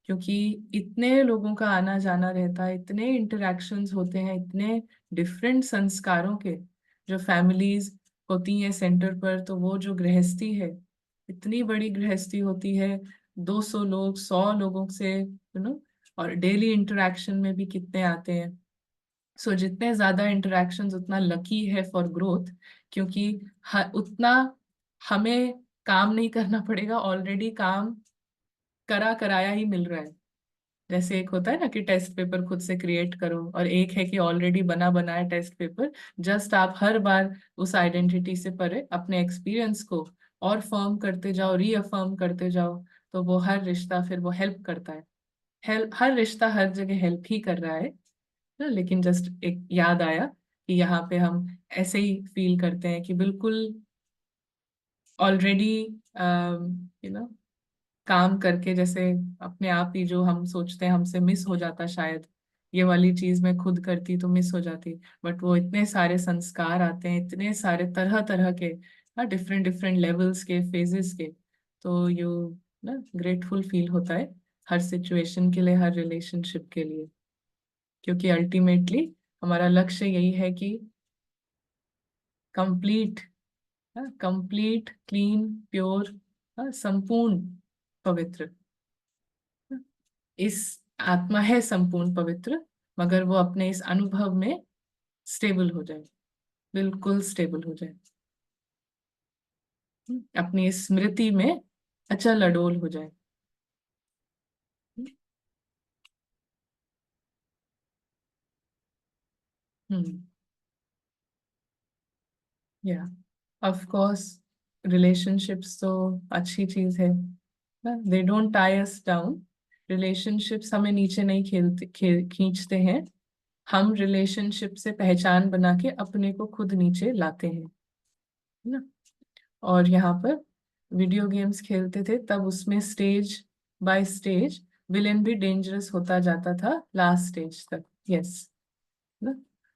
क्योंकि इतने लोगों का आना जाना रहता है, इतने इंटरेक्शंस होते हैं, इतने डिफरेंट संस्कारों के जो फैमिलीज होती हैं सेंटर पर। तो वो जो गृहस्थी है, इतनी बड़ी गृहस्थी होती है, 200 लोग, 100 लोगों से और डेली इंटरेक्शन में भी कितने आते हैं। सो जितने ज्यादा इंटरेक्शंस उतना लकी है फॉर ग्रोथ, क्योंकि उतना हमें काम नहीं करना पड़ेगा, ऑलरेडी काम करा कराया ही मिल रहा है। जैसे एक होता है ना कि टेस्ट पेपर खुद से क्रिएट करो, और एक है कि ऑलरेडी बना बनाया टेस्ट पेपर, जस्ट आप हर बार उस आइडेंटिटी से परे अपने एक्सपीरियंस को और फर्म करते जाओ, रीअफर्म करते जाओ। तो वो हर रिश्ता फिर वो हेल्प करता है। हेल्प, हर रिश्ता हर जगह हेल्प ही कर रहा है ना। लेकिन जस्ट एक याद आया कि यहाँ पे हम ऐसे ही फील करते हैं कि बिल्कुल ऑलरेडी नो काम करके, जैसे अपने आप ही जो हम सोचते हैं हमसे मिस हो जाता, शायद ये वाली चीज मैं खुद करती तो मिस हो जाती। बट वो इतने सारे संस्कार आते हैं, इतने सारे तरह तरह के, डिफरेंट डिफरेंट लेवल्स के, फेजेस के। तो यू ना ग्रेटफुल फील होता है हर सिचुएशन के लिए, हर रिलेशनशिप के लिए, क्योंकि अल्टीमेटली हमारा लक्ष्य यही है कि कंप्लीट, कंप्लीट क्लीन प्योर, संपूर्ण पवित्र। इस आत्मा है संपूर्ण पवित्र, मगर वो अपने इस अनुभव में स्टेबल हो जाए, बिल्कुल स्टेबल हो जाए, अपनी इस स्मृति में अचल अडोल हो जाए। हम्म। या ऑफ कोर्स रिलेशनशिप्स तो अच्छी चीज है, they don't tie us down. Relationships हमें नीचे नहीं खींचते हैं। हम रिलेशनशिप से पहचान बना के अपने को खुद नीचे लाते हैं, है ना। और यहाँ पर वीडियो गेम्स खेलते थे तब उसमें स्टेज बाय स्टेज विलेन भी डेंजरस होता जाता था लास्ट स्टेज तक। यस ना।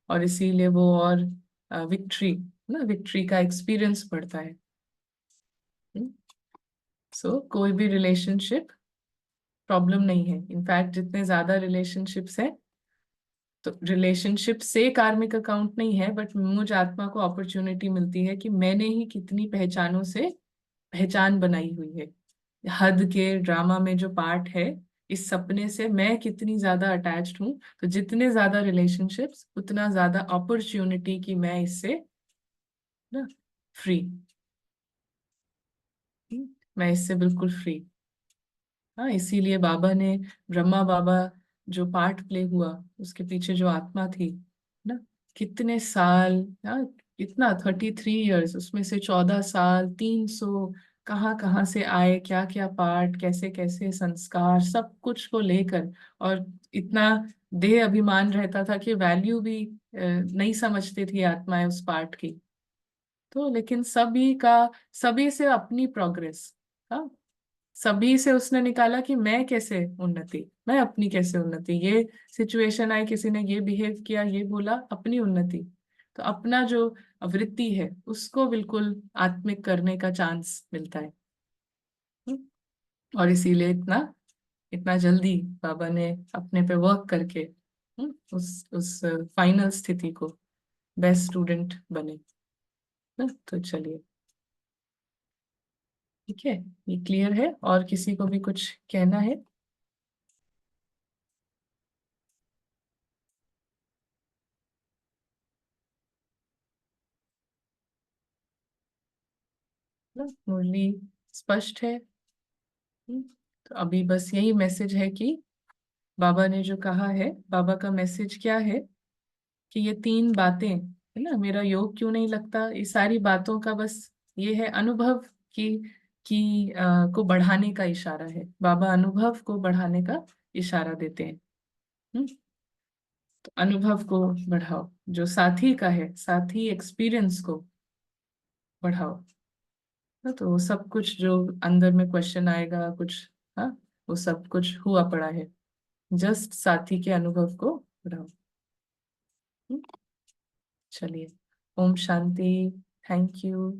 और इसीलिए वो और विक्ट्री ना, विक्ट्री का एक्सपीरियंस बढ़ता है। सो कोई भी रिलेशनशिप प्रॉब्लम नहीं है। इनफैक्ट जितने ज्यादा रिलेशनशिप्स हैं, तो रिलेशनशिप से कार्मिक अकाउंट नहीं है, बट मुझ आत्मा को अपॉर्चुनिटी मिलती है कि मैंने ही कितनी पहचानों से पहचान बनाई हुई है। हद के ड्रामा में जो पार्ट है, इस सपने से मैं कितनी ज्यादा अटैच्ड हूँ। तो जितने ज्यादा रिलेशनशिप्स, उतना ज्यादा अपॉर्चुनिटी कि मैं इससे ना फ्री, मैं इससे बिल्कुल फ्री। हाँ, इसीलिए बाबा ने, ब्रह्मा बाबा जो पार्ट प्ले हुआ, उसके पीछे जो आत्मा थी ना, कितने साल, हाँ, कितना 33 इयर्स, उसमें से 14 साल, 300 कहाँ कहाँ से आए, क्या क्या पार्ट, कैसे कैसे संस्कार, सब कुछ को लेकर। और इतना देह अभिमान रहता था कि वैल्यू भी नहीं समझती थी आत्माएं उस पार्ट की। तो लेकिन सभी से अपनी प्रोग्रेस, हाँ, सभी से उसने निकाला कि मैं अपनी कैसे उन्नति, ये सिचुएशन आई, किसी ने ये बिहेव किया, ये बोला, अपनी उन्नति। तो अपना जो वृत्ति है उसको बिल्कुल आत्मिक करने का चांस मिलता है। और इसीलिए इतना इतना जल्दी बाबा ने अपने पे वर्क करके उस फाइनल स्थिति को, बेस्ट स्टूडेंट बने ना। तो चलिए, ठीक है, ये क्लियर है, और किसी को भी कुछ कहना है ना? मुरली स्पष्ट है। तो अभी बस यही मैसेज है कि बाबा ने जो कहा है, बाबा का मैसेज क्या है कि ये तीन बातें है ना, मेरा योग क्यों नहीं लगता, ये सारी बातों का बस ये है अनुभव की को बढ़ाने का इशारा है। बाबा अनुभव को बढ़ाने का इशारा देते हैं। हम्म, तो अनुभव को बढ़ाओ, जो साथी का है, साथी एक्सपीरियंस को बढ़ाओ। हाँ, तो वो सब कुछ जो अंदर में क्वेश्चन आएगा कुछ, हाँ, वो सब कुछ हुआ पड़ा है, जस्ट साथी के अनुभव को बढ़ाओ। हम्म, चलिए, ओम शांति। Thank you.